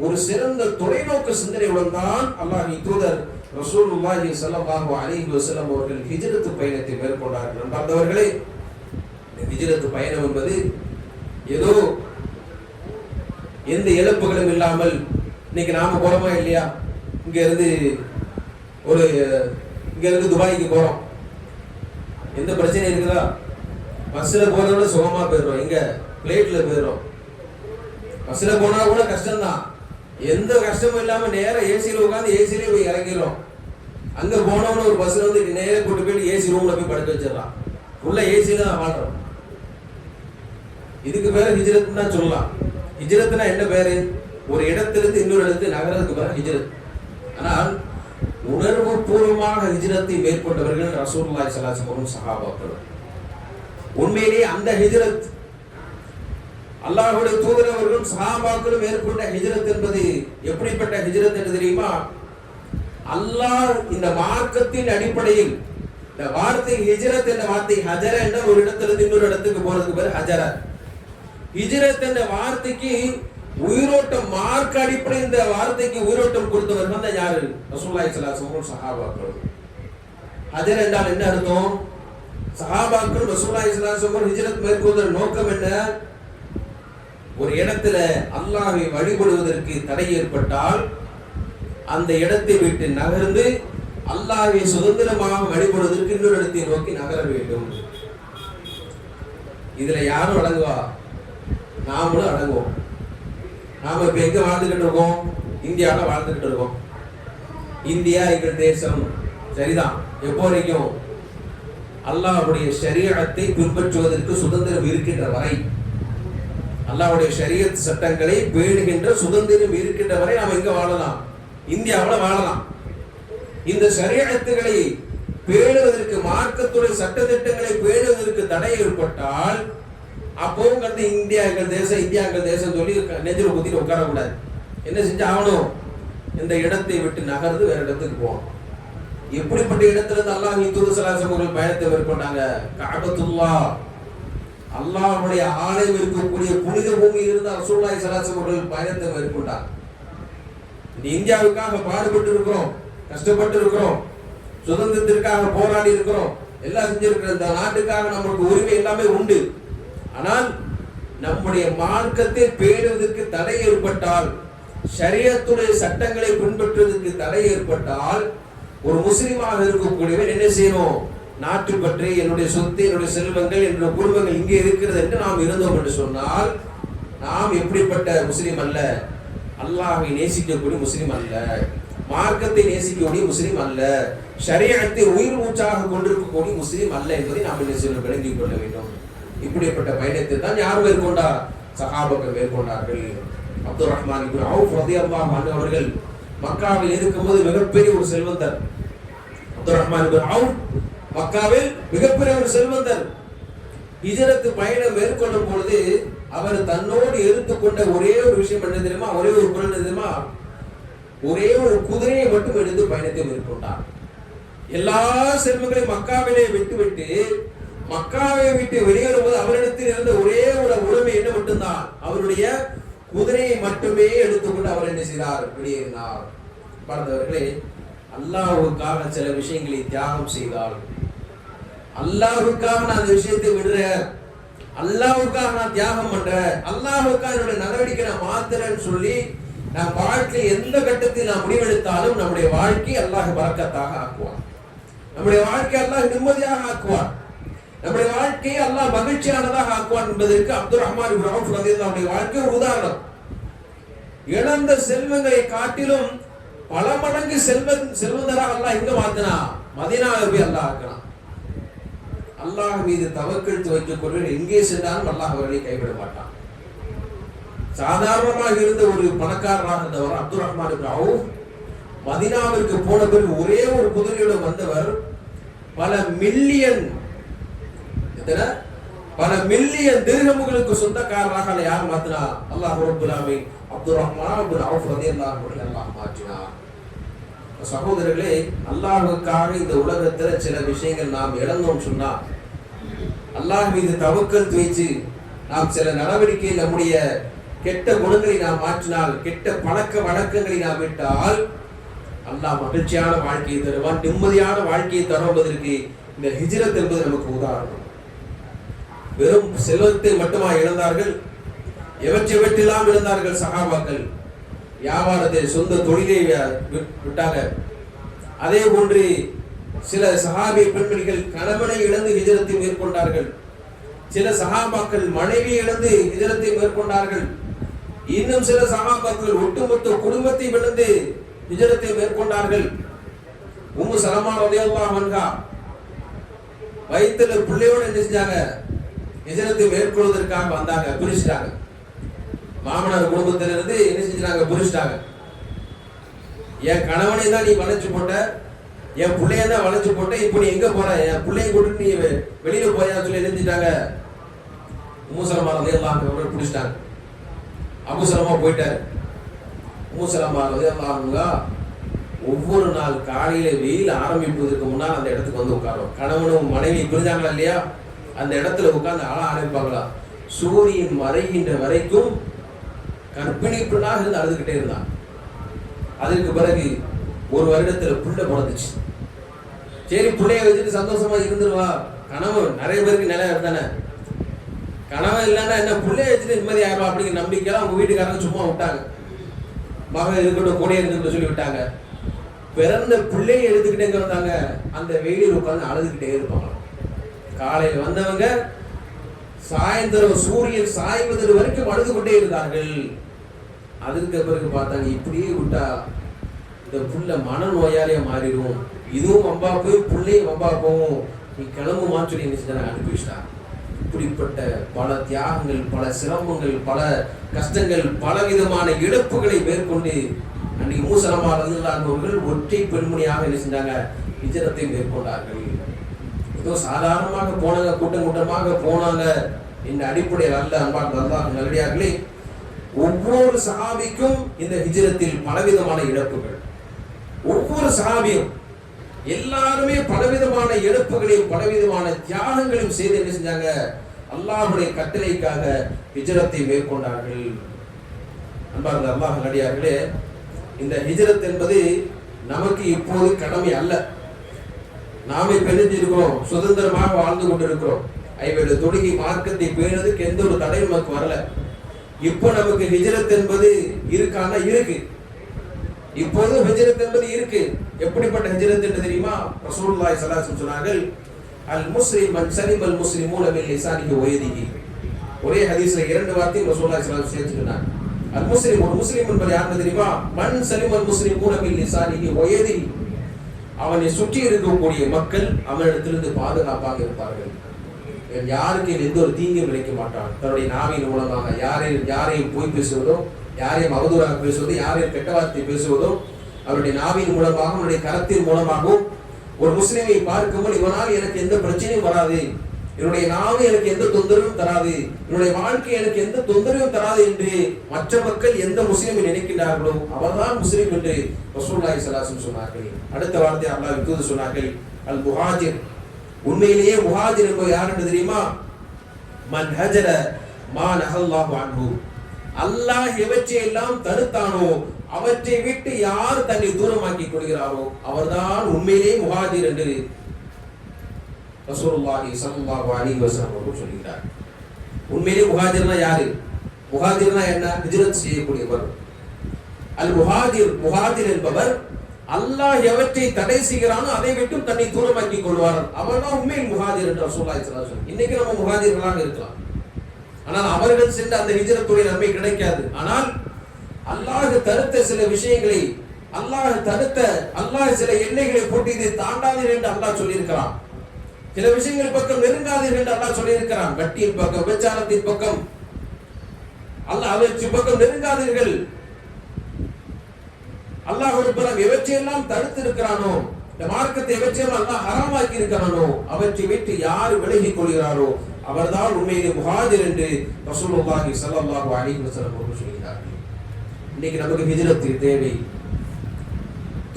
ஒரு சிறந்த தொலைநோக்கு சிந்தனையுடன் தான் அல்லாஹ்வின் தூதர் ரசூலுல்லாஹி ஸல்லல்லாஹு அலைஹி வஸல்லம் அவர்கள் ஹிஜ்ரத் பயணத்தை மேற்கொண்டார்கள். அன்பார்ந்தவர்களே, ஹிஜ்ரத் பயணம் என்பது ஏதோ எந்த இழப்புகளும் இல்லாமல் இன்னைக்கு நாம போறோமா இல்லையா? இங்க இருந்து துபாய்க்கு போறோம், எந்த பிரச்சனை இருக்குதா? பஸ்ல போறதோட சுகமா போயிடுறோம், இங்க பிளேட்ல போயிடுறோம். பஸ்ல போனா கூட கஷ்டம்தான், எந்த கஷ்டமும் இல்லாம நேர ஏசியில உட்காந்து ஏசியிலே போய் இறங்கிடுறோம். அங்க போனவன ஒரு பஸ்ல வந்து நேர கூட்டு போயிட்டு ஏசி ரூம்ல போய் படுக்க வச்சிடலாம், உள்ள ஏசியில தான் வாழ்றோம். இதுக்கு பேரு ஹிஜ்ரத் தான் சொல்லலாம். ஹிஜ்ரத்னா என்ன பேரு? ஒரு இடத்திலிருந்து இன்னொரு இடத்துக்கு நகரத்துக்கு பேரு ஹிஜ்ரத். ஆனால் உணர்வு பூர்வமாக ஹிஜ்ரத்தை மேற்கொண்டவர்கள் ரசூலுல்லாஹி ஸல்லல்லாஹு அலைஹி வஸல்லம் சஹாபாக்கள். உண்மையிலேயே அந்த ஹிஜ்ரத், அல்லாஹ்வுடைய தூதர் அவர்களும் சஹாபாக்களும் மேற்கொண்ட ஹிஜ்ரத் என்பது எப்படிப்பட்ட ஹிஜ்ரத் என்று தெரியுமா? அல்லாஹ் இந்த மார்க்கத்தின் அடிப்படையில், இந்த வார்த்தை ஹிஜ்ரத் என்ற வார்த்தை ஹஜர என்ற ஒரு இடத்திலிருந்து இன்னொரு இடத்துக்கு போறதுக்கு பேர் ஹஜர. ஹிஜ்ரத் என்ற வார்த்தைக்கு உயிரோட்டம், மார்க்க அடிப்படை இந்த வார்த்தைக்கு உயிரோட்டம் கொடுத்தவர்கள் தான் யாரு? ரசூலுல்லாஹி ஸல்லல்லாஹு அலைஹி வஸல்லம் சஹாபாக்கள். ஹஜர் என்றால் என்ன அர்த்தம்? சஹாபாக்கள் ரசூலுல்லாஹி ஸல்லல்லாஹு அலைஹி வஸல்லம் ஹிஜ்ரத் மேற்கொண்ட நோக்கம் என்ன? ஒரு இடத்துல அல்லாஹ்வை வழிபடுவதற்கு தடை ஏற்பட்டால் அந்த இடத்தை விட்டு நகர்ந்து அல்லாஹ்வை சுதந்திரமாக வழிபடுவதற்கு இன்னொரு இடத்தை நோக்கி நகர வேண்டும். இதுல யாரும் அடங்குவா? நாமளும் அடங்குவோம். நாம இப்ப எங்க வாழ்ந்துகிட்டு இருக்கோம்? இந்தியாவில் வாழ்ந்துகிட்டு இருக்கோம். இந்தியா எங்கள் தேசம், சரிதான். எப்போ வரைக்கும்? அல்லாஹ்வுடைய ஷரீஅத்தை பின்பற்றுவதற்கு சுதந்திரம் இருக்கின்ற வரை, அல்லாஹ்வுடைய ஷரீஅத் சட்டங்களை பேணுகின்ற சுதந்திரம் இருக்கின்ற வரை நாம் எங்க வாழலாம்? இந்தியாவில் வாழலாம். இந்த ஷரீஅத்துகளை பேணுவதற்கு, மார்க்கத்துடைய சட்டத்திட்டங்களை பேணுவதற்கு தடை ஏற்பட்டால் அப்பவும் கண்டு இந்தியா எங்கள் தேசம் சொல்லி நெஞ்சில் குத்திட்டு உட்காரக்கூடாது. என்ன செஞ்சு ஆகணும்? இந்த இடத்தை விட்டு நகர்ந்து வேற இடத்துக்கு போகணும். எப்படிப்பட்ட இடத்துல இருந்து அல்லாஹ்வின் தூதர் ஸல்லல்லாஹு அலைஹி வஸல்லம் பயணத்தை மேற்கொண்டாங்க? கஅபத்துல்லாஹ், அல்லாஹ்வுடைய ஆலயம் இருக்கக்கூடிய புனித பூமியில் இருந்து ரசூலுல்லாஹி ஸல்லல்லாஹு அலைஹி வஸல்லம் பயணத்தை மேற்கொண்டாங்க. இந்தியாவுக்காக பாடுபட்டு இருக்கிறோம், கஷ்டப்பட்டு இருக்கிறோம், சுதந்திரத்திற்காக போராடி இருக்கிறோம், எல்லாம் செஞ்சிருக்கிற இந்த நாட்டுக்காக நம்மளுக்கு உரிமை எல்லாமே உண்டு. ஆனால் நம்முடைய மார்க்கத்தை பேணுவதற்கு தடை ஏற்பட்டால், ஷரியத்துடைய சட்டங்களை பின்பற்றுவதற்கு தடை ஏற்பட்டால், ஒரு முஸ்லிமாக இருக்கக்கூடியவர் என்ன செய்யணும்? நாட்டு பற்றி, என்னுடைய சொத்து, என்னுடைய செல்வங்கள், என்னுடைய குடும்பங்கள் இங்கே இருக்கிறது என்று நாம் இருந்தோம் என்று சொன்னால் நாம் எப்படிப்பட்ட முஸ்லிம் அல்ல? அல்லாஹ்வை நேசிக்கக்கூடிய முஸ்லிம் அல்ல, மார்க்கத்தை நேசிக்கக்கூடிய முஸ்லிம் அல்ல, ஷரியத்தை உயிர் மூச்சாக கொண்டிருக்கக்கூடிய முஸ்லிம் அல்ல என்பதை நாம் என்ன செய்ய விளங்கிக் கொள்ள வேண்டும். இப்படிப்பட்ட பயணத்தை தான் யார் மேற்கொண்டார்? சஹாபாக்கள் மேற்கொண்டார்கள். அப்துல் ரஹ்மான் இப்னு அவுஃப் ரலியல்லாஹு அன்ஹு அவர்கள் மக்காவில் இருக்கும்போது மிகப்பெரிய ஒரு செல்வந்தர். அப்துல் ரஹ்மான் இப்னு அவுஃப் மக்காவில் மிகப்பெரிய ஒரு செல்வந்தர். ஹிஜ்ரத் பயணம் மேற்கொள்ளும் பொழுது அவர் தன்னோடு எடுத்துக்கொண்ட ஒரே ஒரு விஷயம் என்ன தெரியுமா? ஒரே ஒரு பொருள் தெரியுமா? ஒரே ஒரு குதிரையை மட்டும் எடுத்து பயணத்தை மேற்கொண்டார். எல்லா செல்வங்களையும் மக்காவிலே விட்டுவிட்டு மக்காவை விட்டு வெளியேறும்போது அவரிடத்தில் இருந்த ஒரே ஒரு உரிமை என்ன மட்டும்தான்? அவருடைய குதிரையை மட்டுமே எடுத்துக்கொண்டு அவர் என்ன செய்தார்? வெளியேறினார். பார்த்தவர்களே, அல்லாஹ்வுக்காக சில விஷயங்களை தியாகம் செய்தால், அல்லாஹ்வுக்காக நான் அந்த விஷயத்தை விடுறேன், அல்லாஹ்வுக்காக நான் தியாகம் பண்றேன், அல்லாஹ்வுக்காக என்னுடைய நடவடிக்கை நான் மாத்துறேன்னு சொல்லி நம் வாழ்க்கையில் எந்த கட்டத்தில் நாம் முடிவெடுத்தாலும் நம்முடைய வாழ்க்கை அல்லாஹ் பரக்கத்தாக ஆக்குவார், நம்முடைய வாழ்க்கை அல்லாஹ் நிம்மதியாக ஆக்குவார், நம்முடைய வாழ்க்கையை அல்லாஹ் மகிழ்ச்சியானதாக ஆக்குவான் என்பதற்கு அப்துல் ரஹ்மான் இப்னு அவுஃப் ரலியல்லாஹு அன்ஹு வாழ்க்கை ஒரு உதாரணம். இழந்த செல்வங்களை காட்டிலும் பல மடங்கு செல்வந்தராக அல்லாஹ் எங்க மாத்தினா? மதீனாவில் போய் அல்லாஹ் ஆக்கினான். அல்லாஹ் மீது தவக்கல் வைக்கக்கூடிய எங்கே சென்றாலும் அல்லாஹ் அவர்களை கைவிட மாட்டான். சாதாரணமாக இருந்த ஒரு பணக்காரராக இருந்தவர் அப்துல் ரஹ்மான் இப்னு அவுஃப் மதீனாவிற்கு போன பிறகு ஒரே ஒரு குதிரையோடு வந்தவர் பல மில்லியன் திர்ஹம்களுக்கு சொந்தக்காரராக யார் மாத்தினா? அல்லாஹ் ரப்பல் ஆலமீன் அப்துல் ரஹ்மான் இப்னு அவுஃப் ரலியல்லாஹு அன்ஹு அல்லாஹ் மாற்றினார். சகோதரர்களே, அல்லாஹ்வுக்காக இந்த உலகத்துல சில விஷயங்கள் நாம் இழந்தோம் சொன்னா, அல்லாஹ் மீது தவக்கல் வைத்து நாம் சில நடவடிக்கை, நம்முடைய கெட்ட குணங்களை நாம் மாற்றினால், கெட்ட பழக்க வழக்கங்களை நாம் விட்டால் அல்லாஹ் மகிழ்ச்சியான வாழ்க்கையை தருவான், நிம்மதியான வாழ்க்கையை தருவதற்கு இந்த ஹிஜ்ரத் என்பது நமக்கு உதாரணம். வெறும் செல்வத்தை மட்டுமா இழந்தார்கள்? எவற்றெல்லாம் இழந்தார்கள் சஹாபாக்கள்? வியாபாரத்தை, சொந்த தொழிலை விட்டாங்க. அதே போன்று சில சஹாபி பெண்மணிகள் கணவனை இழந்து ஹிஜ்ரத்தை மேற்கொண்டார்கள். சில சஹாபாக்கள் மனைவியை இழந்து ஹிஜ்ரத்தை மேற்கொண்டார்கள். இன்னும் சில சஹாபாக்கள் ஒட்டுமொத்த குடும்பத்தை இழந்து ஹிஜ்ரத்தை மேற்கொண்டார்கள். உம்மு சலமா ரலியல்லாஹு அன்ஹா வயித்துல பிள்ளையோட என்ன செஞ்சாங்க? ஹிஜ்ரத்தை மேற்கொள்வதற்காக வந்தாங்க, புரிச்சிட்டாங்க. மாமனார் குடும்பத்திலிருந்து என்ன செஞ்சாங்க? புரிச்சிட்டாங்க. என் கணவனை தான் நீ வளைச்சு போட்ட, என் பிள்ளைய தான் வளைச்சு போட்ட, இப்போ நீ எங்க போற? என் பிள்ளைய கூட்டு நீ வெளியில போயா சொல்லி எழுந்திட்டாங்க. உம்மு சலமா ரலியல்லாஹு அன்ஹா புடிச்சிட்டாங்க. அபூ சலமா போயிட்டாரு. உம்மு சலமா ரலியல்லாஹு அன்ஹா ஒவ்வொரு நாள் காலையில வெயில் ஆரம்பிப்பதற்கு முன்னால் அந்த இடத்துக்கு வந்து உட்காரும். கணவனும் மனைவி புரிஞ்சாங்களா இல்லையா? அந்த இடத்துல உட்கார்ந்து ஆள ஆரம்பிப்பாங்களா? சூரியன் மறைகின்ற வரைக்கும் கர்ப்பிணி பெண்ணாக இருந்து அழுதுகிட்டே இருந்தான். அதற்கு பிறகு ஒரு வருடத்துல புள்ள பிறந்துச்சு. சரி, புள்ளைய வச்சுட்டு சந்தோஷமா இருந்துருவா. கணவன் நிறைய பேருக்கு நிலை தானே, கணவன் இல்லைன்னா என்ன, புள்ளைய வச்சுட்டு நிம்மதி ஆயிரும் அப்படிங்கிற நம்பிக்கையெல்லாம் அவங்க வீட்டுக்காரங்க சும்மா விட்டாங்க. மகன் இருக்கட்டும், கூட இருக்கட்டும் சொல்லி விட்டாங்க. பிறந்த பிள்ளையை எடுத்துக்கிட்டே எங்க வந்தாங்க? அந்த வெயிலில் உட்கார்ந்து அழுதுகிட்டே இருப்பாங்க. காலையில் வந்தவங்க சாயந்தரம் சூரியன் சாய்வதற்கு வரைக்கும் அழுது கொண்டே இருந்தார்கள். அதற்கு பிறகு பார்த்தாங்க, இப்படியே விட்டா இந்த புள்ள மனநோயாளியா மாறிடும், இதுவும் வம்பா போய் பிள்ளையும் வம்பா போகும், நீ கிளம்புமான்னு சொல்லி என்ன அனுப்பி வச்சிட்டாங்க. இப்படிப்பட்ட பல தியாகங்கள், பல சிரமங்கள், பல கஷ்டங்கள், பல விதமான இழப்புகளை மேற்கொண்டு அன்னைக்கு உம்மு சலமா ரலியல்லாஹு அன்ஹா ஒற்றை பெண்மணியாக என்ன செஞ்சாங்க? ஹிஜ்ரத்தை மேற்கொண்டார்கள். ஏதோ சாதாரணமாக போனாங்க, கூட்டம் கூட்டமாக போனாங்க இந்த அடிப்படையில் அல்ல. அன்பார்ந்த அல்லாஹ் நல்லடியார்களே, ஒவ்வொரு சஹாபிக்கும் இந்த ஹிஜ்ரத்தில் பலவிதமான இழப்புகள். ஒவ்வொரு சஹாபியும் எல்லாருமே பலவிதமான இழப்புகளையும் பலவிதமான தியாகங்களையும் செய்து என்ன செஞ்சாங்க? அல்லாஹ்வுடைய கட்டளைக்காக ஹிஜ்ரத்தை மேற்கொண்டார்கள். அன்பார்ந்த அல்லாஹ் நல்லடியார்களே, இந்த ஹிஜ்ரத் என்பது நமக்கு இப்போது கடமை அல்ல. நாம இப்ப இருக்கிறோம், சுதந்திரமாக வாழ்ந்து கொண்டிருக்கிறோம். ஐவேளை தொழுகை மார்க்கத்தை பேணுவதற்கு எந்த ஒரு தடையும் நமக்கு வரல. இப்போ நமக்கு ஹிஜ்ரத் என்பது இருக்கானா? இருக்கு. இப்போது ஹிஜ்ரத் என்பது இருக்கு. எப்படிப்பட்ட ஹிஜ்ரத் என்று தெரியுமா? ரசூலுல்லாஹி ஸல்லல்லாஹு அலைஹி வஸல்லம் சொன்னார்கள், அல் முஸ்லிம் மன் சலிமல் முஸ்லிமூன மின் லிசானிஹி வ யதிஹி. ஒரே ஹதீஸ்ல இரண்டு வார்த்தை ரசூலுல்லாஹி ஸல்லல்லாஹு அலைஹி வஸல்லம் சேர்த்துட்டாங்க. அல் முஸ்லிம், ஒரு முஸ்லிம் என்பது யாருன்னு தெரியுமா? மன் சலிமல் முஸ்லிமூன மின் லிசானிஹி வ யதிஹி. அவனை சுற்றி இருக்கக்கூடிய மக்கள் அவனிடத்திலிருந்து பாதுகாப்பாக இருப்பார்கள். யாருக்கு எந்த ஒரு தீங்கும் விளைக்க மாட்டான். தன்னுடைய நாவின் மூலமாக யாரையும் பொய் பேசுவதோ, யாரையும் அவதூறாக பேசுவதோ, யாரையும் கெட்ட வார்த்தை பேசுவதோ, அவருடைய நாவின் மூலமாக, அவருடைய கரத்தின் மூலமாகவும் ஒரு முஸ்லிமை பார்க்கும்போது இவனால் எனக்கு எந்த பிரச்சனையும் வராது, என்னுடைய நாவு எனக்கு எந்த தொந்தரவும் தராது, என்னுடைய வாழ்க்கை எனக்கு எந்த தொந்தரவும் தராது என்று மற்ற மக்கள் எந்த முஸ்லிமை நினைக்கின்றார்களோ அவர்தான் முஸ்லிம் என்று ரசூலுல்லாஹி ஸல்லல்லாஹு அலைஹி வஸல்லம் சொன்னார்கள். அடுத்த வார்த்தை அல்லாஹ் தூதர் சொன்னார்கள், அல் முஹாஜிர். உண்மையிலேயே முஹாஜிர் என்பது யார் என்று தெரியுமா? மன் ஹஜர மா நஹல்லாஹு அன்ஹு. அல்லாஹ் எவற்றை எல்லாம் தடுத்தானோ அவற்றை விட்டு யார் தன்னை தூரமாக்கி கொள்கிறாரோ அவர்தான் உண்மையிலேயே முஹாஜிர் என்று ரசூலுல்லாஹி ஸல்லல்லாஹு அலைஹி வஸல்லம் அவர்கள் சொல்கிறார். உண்மையிலேயே முஹாஜிர்னா யாரு? முஹாஜிர்னா என்ன? ஹிஜ்ரத் செய்யக்கூடியவர். அல் முஹாஜிர், முஹாஜிர் என்பவர் அல்லாஹ் எவற்றை தடை செய்கிறானோ அதை விட்டு தன்னை தூரமாக்கி கொள்வார். அவர்தான் உண்மையில் முஹாஜிர் என்று ரசூலுல்லாஹி ஸல்லல்லாஹு அலைஹி வஸல்லம். இன்னைக்கு நம்ம முஹாஜிர்களாக இருக்கலாம், ஆனால் அவர்கள் சென்ற அந்த ஹிஜ்ரத்துடைய நன்மை கிடைக்காது. ஆனால் அல்லாஹ் தடுத்த சில விஷயங்களை, அல்லாஹ் சில எல்லைகளை போட்டு இதை தாண்டாதீர்கள் என்று அல்லாஹ் சொல்லியிருக்கிறான். சில விஷயங்கள் பக்கம் நெருங்காதீர்கள் என்று அல்லாஹ் சொல்லியிருக்கிறான். வட்டியின் பக்கம், விபச்சாரத்தின் பக்கம், அல்லாஹ் அவற்றின் பக்கம் நெருங்காதீர்கள். அல்லாஹ் ஒரு புறம் எவற்றையெல்லாம் தடுத்து இருக்கிறானோ, இந்த மார்க்கத்தை எவற்றையெல்லாம் அல்லாஹ் ஹராமாக்கி இருக்கிறானோ அவற்றை விட்டு யார் விலகிக் கொள்கிறாரோ அவர்தான் உண்மையிலே முஹாஜிர் என்று ரசூலுல்லாஹி ஸல்லல்லாஹு அலைஹி வஸல்லம் அவர்கள் சொல்கிறார்கள். இன்னைக்கு நமக்கு ஹிஜ்ரத் தேவை.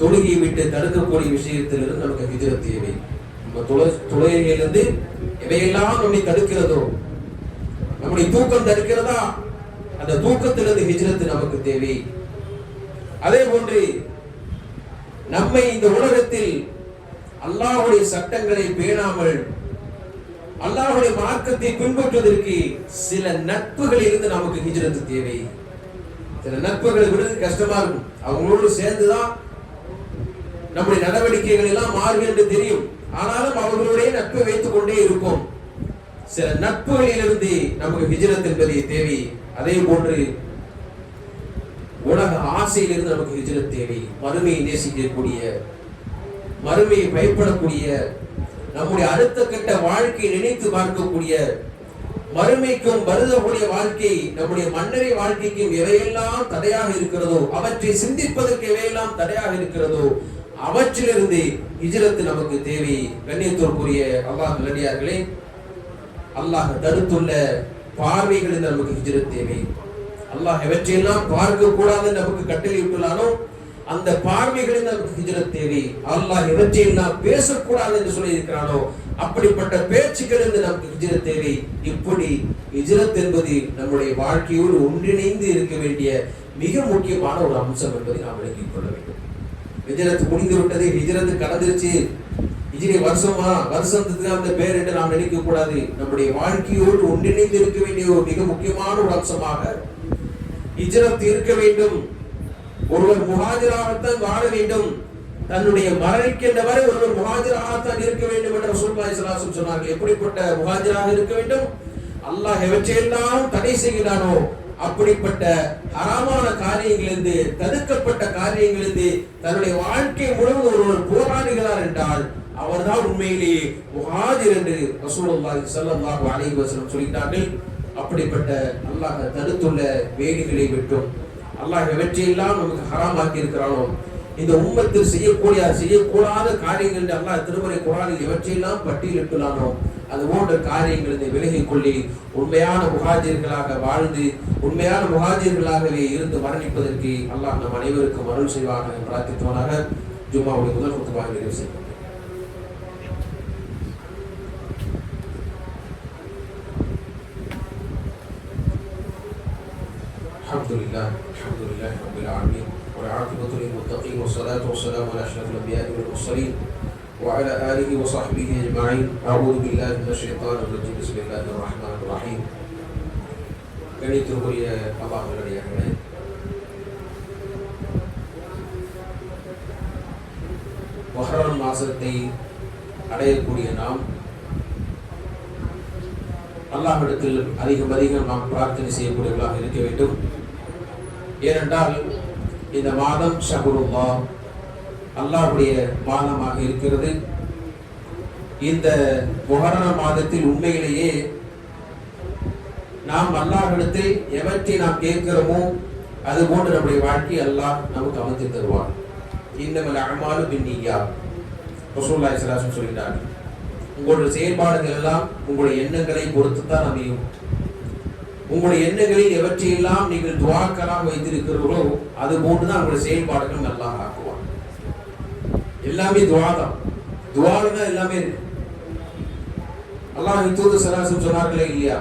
தொழுகையை விட்டு தடுக்கக்கூடிய விஷயத்திலிருந்து நமக்கு ஹிஜ்ரத் தேவை. நம்ம தொழுகையிலிருந்து எவையெல்லாம் நம்மை தடுக்கிறதோ, நம்முடைய தூக்கம் தடுக்கிறதா, அந்த தூக்கத்திலிருந்து ஹிஜ்ரத் நமக்கு தேவை. அதே போன்று நம்மை இந்த உலகத்தில் அல்லாஹ்வுடைய சட்டங்களை பேணாமல் அல்லாஹ்வுடைய மார்க்கத்தை பின்பற்றுவதற்கு சில நட்புகளில் இருந்து நமக்கு ஹிஜ்ரத் தேவை. சில நட்புகளை விடுறது கஷ்டமா இருக்கும். அவங்களோடு சேர்ந்துதான் நம்முடைய நடவடிக்கைகள் எல்லாம் மாறும் என்று தெரியும். ஆனாலும் அவர்களுடைய நட்பை வைத்துக் கொண்டே இருக்கும். சில நட்புகளிலிருந்து நமக்கு ஹிஜ்ரத் என்பது தேவை. அதே போன்று உலக ஆசையிலிருந்து நமக்கு ஹிஜ்ரத் தேவை. மறுமையை நேசிக்கக்கூடிய, மறுமையை பயப்படக்கூடிய, நம்முடைய அடுத்த கட்ட வாழ்க்கையை நினைத்து பார்க்கக்கூடிய, மறுமைக்கும் வருதக்கூடிய வாழ்க்கை, நம்முடைய மன்னரை வாழ்க்கைக்கும் எவையெல்லாம் தடையாக இருக்கிறதோ, அவற்றை சிந்திப்பதற்கு எவையெல்லாம் தடையாக இருக்கிறதோ அவற்றிலிருந்து ஹிஜ்ரத் நமக்கு தேவை. கண்ணியத்திற்குரிய அல்லாஹ் நல்லடியார்களே, அல்லாஹ் தடுத்துள்ள பார்வைகளில் நமக்கு ஹிஜ்ரத் தேவை. அல்லாஹ் எவற்றையெல்லாம் பார்க்க கூடாது நமக்கு கட்டளையிட்டுள்ளானோ அந்த பார்வைகளில் நமக்கு ஹிஜ்ரத் தேவை. அல்லாஹ் எவற்றையெல்லாம் பேசக்கூடாது என்று சொல்லி இருக்கிறானோ அப்படிப்பட்ட பேச்சுக்களிலிருந்து நமக்கு ஹிஜ்ரத் தேவை. இப்படி ஹிஜ்ரத் என்பது நம்முடைய வாழ்க்கையோடு ஒன்றிணைந்து இருக்க வேண்டிய மிக முக்கியமான ஒரு அம்சம் என்பதை நாம் விளங்கிக் கொள்ள வேண்டும். ஹிஜ்ரத் முடிந்து விட்டது, ஹிஜ்ரத் கடந்துருச்சு, ஹிஜ்ரி வருஷத்துக்கு அந்த பேர் என்று நாம் நினைக்க கூடாது. நம்முடைய வாழ்க்கையோடு ஒன்றிணைந்து இருக்க வேண்டிய ஒரு மிக முக்கியமான ஒரு அம்சமாக ஹிஜ்ரத் இருக்க வேண்டும். ஒருவர் முஹாஜிராகத்தான் வாழ வேண்டும். தன்னுடைய மரணிக்கின்ற வரை ஒருவர் முஹாஜிராகத்தான் இருக்க வேண்டும் என்று ரசூலுல்லாஹி ஸல்லல்லாஹு அலைஹி வஸல்லம் சொன்னார்கள். எப்படிப்பட்ட முஹாஜிராக இருக்க வேண்டும்? அல்லாஹ் எவற்றையெல்லாம் தடை செய்கிறானோ அப்படிப்பட்ட ஹராமான காரியங்களிலிருந்து, தடுக்கப்பட்ட காரியங்களிலிருந்து தன்னுடைய வாழ்க்கை முழுவதும் ஒருவர் போராடுகிறார் என்றால் அவர்தான் உண்மையிலேயே முஹாஜிர் என்று ரசூலுல்லாஹி ஸல்லல்லாஹு அலைஹி வஸல்லம் சொல்லிட்டார்கள். அப்படிப்பட்ட அல்லாஹ் தடுத்துள்ள வேடிகளை விட்டும், அல்லாஹ் எவற்றையெல்லாம் நமக்கு ஹராமாக்கி இருக்கிறானோ இந்த உம்மத்தில் செய்யக்கூடாத காரியங்கள் என்று அல்லாஹ் திருமறை குர்ஆனில் எவற்றையெல்லாம் பட்டியலிட்டுள்ளானோ அது போன்ற காரியங்களை விலகிக் கொள்ளி உண்மையான முஹாஜிர்களாக வாழ்ந்து உண்மையான முஹாஜிர்களாகவே இருந்து மரணிப்பதற்கு அல்லாஹ் நம் அனைவருக்கும் அருள் செய்வாக பிரார்த்தித்தவனாக ஜும்மாவுடைய முதல் குத்துபாக நிறைவு செய்வோம். الحمد لله رب العالمين والعاقبة للمتقين والصلاة والسلام على أشرف الأنبياء والمرسلين وعلى آله وصحبه أجمعين. أعوذ بالله من الشيطان الرجيم. بسم الله الرحمن الرحيم. கணித்திற்குரிய அல்லாஹ்வுடையவர்களே, முஹர்ரம் மாதத்தை அடையக்கூடிய நாம் அல்லாஹ்விடத்தில் அதிகம் நாம் பிரார்த்தனை செய்யக்கூடியவர்களாக இருக்க வேண்டும். ஏனென்றால் இந்த மாதம் ஷஹ்ருல்லாஹ், அல்லாஹ்வுடைய மாதமாக இருக்கிறது. இந்த முஹர்ரம் மாதத்தில் உண்மையிலேயே நாம் அல்லாஹ்விடத்தில் எவற்றை நாம் கேட்கிறோமோ அது போன்று நம்முடைய வாழ்க்கை அல்லாஹ் நமக்கு அமைத்து தருவார். இன்னமல் அஅமாலு பின்னிய்யாத், ரசூலுல்லாஹி ஸல்லல்லாஹு அலைஹி வஸல்லம் சொல்கிறார்கள், உங்களுடைய செயல்பாடுகள் எல்லாம் உங்களுடைய எண்ணங்களை பொறுத்துத்தான் அமையும். உங்களுடைய எண்ணங்களில் எவற்றையெல்லாம் நீங்கள் துஆக்களாக வைத்திருக்கிறீர்களோ அது போன்றுதான் உங்களுடைய செயல்பாடுகள் நல்லா ஆக்குவார். எல்லாமே துஆ தான், துஆல தான் எல்லாமே இருக்கு. அல்லாஹ்வின் தூதர் ஸல்லல்லாஹு அலைஹி வஸல்லம் சொன்னார்களே இல்லையா,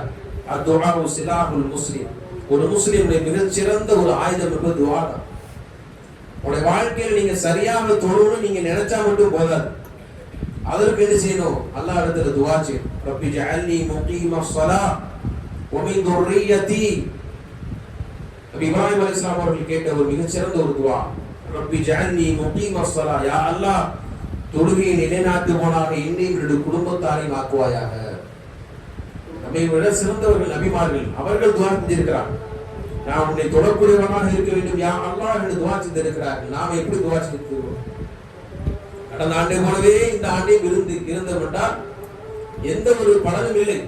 அத்துஆஉ சிலாஹுல் முஸ்லிம், ஒரு முஸ்லிமுடைய மிகச் சிறந்த ஒரு ஆயுதம் என்பது துஆ தான். உங்களுடைய வாழ்க்கையில் நீங்க சரியாக தொழணும்னு நீங்க நினைச்சா மட்டும் போதாது, அதற்கு என்ன செய்யணும்? அல்லாஹ்விடத்தில் துஆ செய்யணும். ரப்பி ஜஅல்னி முகீமஸ் ஸலாத் வ மின் துர்ரிய்யதி. நபி இப்ராஹிம் அலைஹிஸ்ஸலாம் அவர்கள் கேட்ட ஒரு மிகச்சிறந்த ஒரு துஆ, ரப்பி ஜஅல்னி முகீமஸ் ஸலாத், யா அல்லாஹ் தொழுகையை நிலைநாட்டுபவனாக என்னையும் என்னுடைய குடும்பத்தாரையும் ஆக்குவாயாக. நம்மை விட சிறந்தவர்கள் நபிமார்கள், அவர்கள் துஆ செஞ்சிருக்கிறார். நான் உன்னை தொடக்கூடியவனாக இருக்க வேண்டும் யா அல்லாஹ் என்று துஆ செய்திருக்கிறார்கள். நாம் எப்படி துஆ செய்திருக்கிறோம்? கடந்த ஆண்டை போலவே இந்த ஆண்டையும் இருந்தோம் என்றால் எந்த ஒரு பலனும் இல்லை.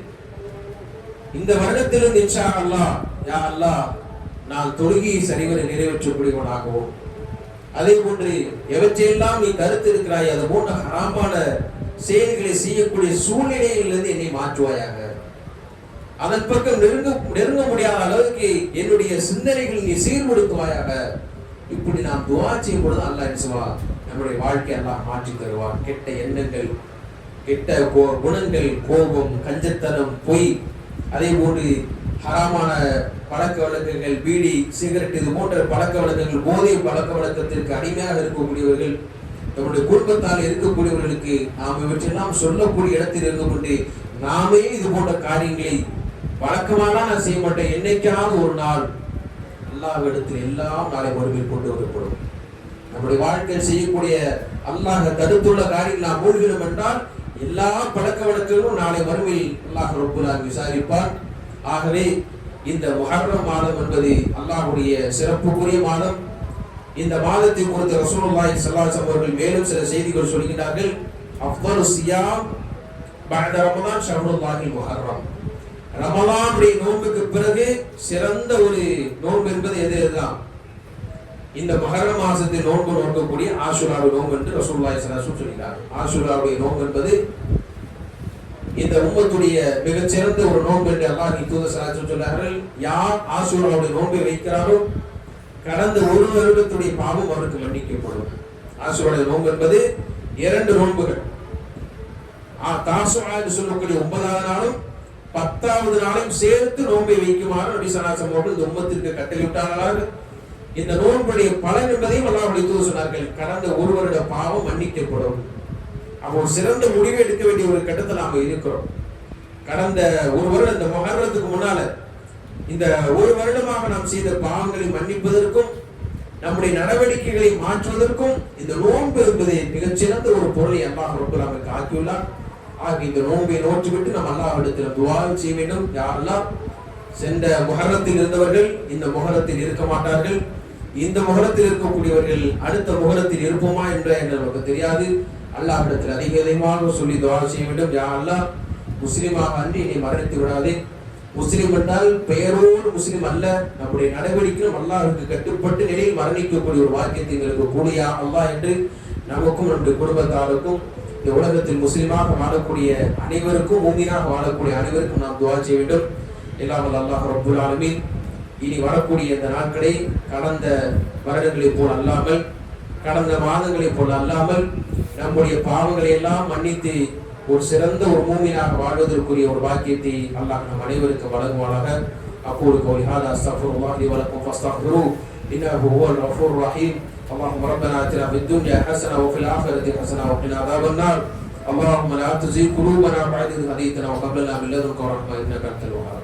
இந்த வருடத்திலும் இன்ஷா அல்லாஹ் யா அல்லாஹ் நான் தொழுகையை சரிவர நிறைவேற்றக்கூடியவனாகவும், அதே போன்று எவற்றையெல்லாம் நீ கருத்து இருக்கிறாய் அது போன்ற ஹராமான செயல்களை செய்யக்கூடிய சூழ்நிலையிலிருந்து என்னை மாற்றுவாயாக. அதன் பக்கம் நெருங்க முடியாத அளவுக்கு என்னுடைய சிந்தனைகளை நீ சீர்படுத்துவாயாக. இப்படி நாம் துஆ செய்யும் பொழுது அல்லாஹ் என்ன செய்வார்? நம்முடைய வாழ்க்கை அல்லாஹ் மாற்றி தருவார். கெட்ட எண்ணங்கள், கெட்ட குணங்கள், கோபம், கஞ்சத்தனம், பொய், அதே போன்று ஹராமான பழக்க வழக்கங்கள், பீடி, சிகரெட், இது போன்ற பழக்க வழக்கங்கள், போதை பழக்க வழக்கத்திற்கு அடிமையாக இருக்கக்கூடியவர்கள், நம்முடைய குடும்பத்தால் இருக்கக்கூடியவர்களுக்கு நாம் இவற்றெல்லாம் சொல்லக்கூடிய இடத்தில் இருந்து கொண்டு நாமே இது போன்ற காரியங்களை வழக்கமாக நான் செய்ய மாட்டேன், என்னைக்காவது ஒரு நாள் அல்லாஹ்விடத்தில் எல்லாம் நாளை மறுமையில் கொண்டு வரப்படும். நம்முடைய வாழ்க்கையில் செய்யக்கூடிய அல்லாஹ் தடுத்துள்ள காரியங்கள் நாம் மூழ்கினோம் என்றால் எல்லா பழக்க வழக்கங்களும் நாளை மறுமையில் அல்லாஹ் ரப்புல் ஆலமீன் விசாரிப்பார். ஆகவே இந்த முஹர்ரம் மாதம் என்பது அல்லாஹ்வுடைய சிறப்புக்குரிய மாதம். இந்த மாதத்தை குறித்து ரசூலுல்லாஹி ஸல்லல்லாஹு அலைஹி வஸல்லம் அவர்கள் மேலும் சில செய்திகள் சொல்கிறார்கள். அஃதலு ஸியாம் பஅத ரமதான் ஷஹ்ருல்லாஹில் முஹர்ரம். ரமலானுடைய நோன்புக்கு பிறகு சிறந்த ஒரு நோன்பு என்பது எதுதான்? இந்த முஹர்ரம் மாதத்தில் நோன்பு நோக்கக்கூடிய ஆஷுராவுடைய நோன்பு என்று ரசூலுல்லாஹி ஸல்லல்லாஹு அலைஹி வஸல்லம் சொல்கிறார். ஆஷுராவுடைய நோன்பு என்பது இந்த உம்மத்துடைய மிகச்சிறந்த ஒரு நோன்பு என்று அல்லாஹ்வின் தூதர் ஸல்லல்லாஹு அலைஹி வஸல்லம் சொன்னார்கள். யார் ஆஷுராவுடைய நோன்பை வைக்கிறாரோ கடந்த ஒரு வருடத்துடைய பாவம் அவருக்கு மன்னிக்கப்படும். ஆஷுராவுடைய நோன்பு என்பது 2 நோன்புகள். தாசுஆ என்று சொல்லக்கூடிய 9வது நாளும் 10வது நாளையும் சேர்த்து நோன்பை வைக்குமாறு நபி ஸல்லல்லாஹு அலைஹி வஸல்லம் இந்த உம்மத்திற்கு கட்டளையிட்டார்கள். இந்த நோன்புடைய பலன் என்பதையும் அல்லாஹ்வுடைய தூதர் சொன்னார்கள். கடந்த ஒரு வருட பாவம் மன்னிக்கப்படும். அப்போ சிறந்த முடிவை எடுக்க வேண்டிய ஒரு கட்டத்தில் நாம இருக்கிறோம். கடந்த ஒரு வருடம், இந்த முஹர்ரத்துக்கு முன்னால இந்த ஒரு வருடமாக நாம் செய்த பாவங்களை மன்னிப்பதற்கும் நம்முடைய நடவடிக்கைகளை மாற்றுவதற்கும் இந்த நோன்பு என்பது மிகச்சிறந்த ஒரு பொருளை அல்லாஹ் ரப்பல் ஆலமீன் ஆக்கியுள்ளார். ஆக இந்த நோன்பை நோற்றுவிட்டு நாம் அல்லாஹ்விடத்தில் துஆ செய்ய வேண்டும். யா அல்லாஹ், சென்ற முஹர்ரத்தில் இருந்தவர்கள் இந்த முஹர்ரத்தில் இருக்க மாட்டார்கள், இந்த முஹர்ரத்தில் இருக்கக்கூடியவர்கள் அடுத்த முஹர்ரத்தில் இருப்போமா என்று நமக்கு தெரியாது. அல்லாஹ்விடத்தில் அதிகமாக சொல்லி துஆ செய்ய வேண்டும். யா அல்லாஹ், முஸ்லிமாக அன்றி என்னை மரணித்து விடாதே, முஸ்லிம் என்றால் பெயரோடு முஸ்லிம் அல்ல, நம்முடைய நடவடிக்கையும் அல்லாஹ்வுக்கு கட்டுப்பட்டு நிலையில் மரணிக்கக்கூடிய ஒரு வாக்கியத்தை எங்களுக்கு கூடியா அல்லாஹ் என்று நமக்கும் நம்முடைய குடும்பத்தாருக்கும் இந்த உலகத்தில் முஸ்லிமாக வாழக்கூடிய அனைவருக்கும் மூமினாக வாழக்கூடிய அனைவருக்கும் நாம் துஆ செய்ய வேண்டும். எல்லாம் வல்ல அல்லாஹ் ரப்புல் ஆலமீன் இனி வரக்கூடிய இந்த நாட்களை கடந்த வருடங்களைப் போல் அல்லாமல், கடந்த மாதங்களைப் போல் அல்லாமல், நம்முடைய பாவங்களை எல்லாம் மன்னித்து ஒரு சிறந்த ஒரு மூமினாக வாழ்வதற்குரிய ஒரு பாக்கியத்தை அல்லாஹ் நம் அனைவருக்கு வழங்குவானாக. அக்கூலு கௌலி ஹாதா அஸ்தக்ஃபிருல்லாஹ் லி வ லக்கும் ஃபஸ்தக்ஃபிரூஹு இன்னஹு ஹுவல் கஃபூருர் ரஹீம். اللهم ربنا آتنا في الدنيا حسنة وفي الآخرة حسنة وقنا عذاب النار. اللهم لا تزغ قلوبنا بعد إذ هديتنا وهب لنا من لدنك رحمة إنك أنت الوهاب.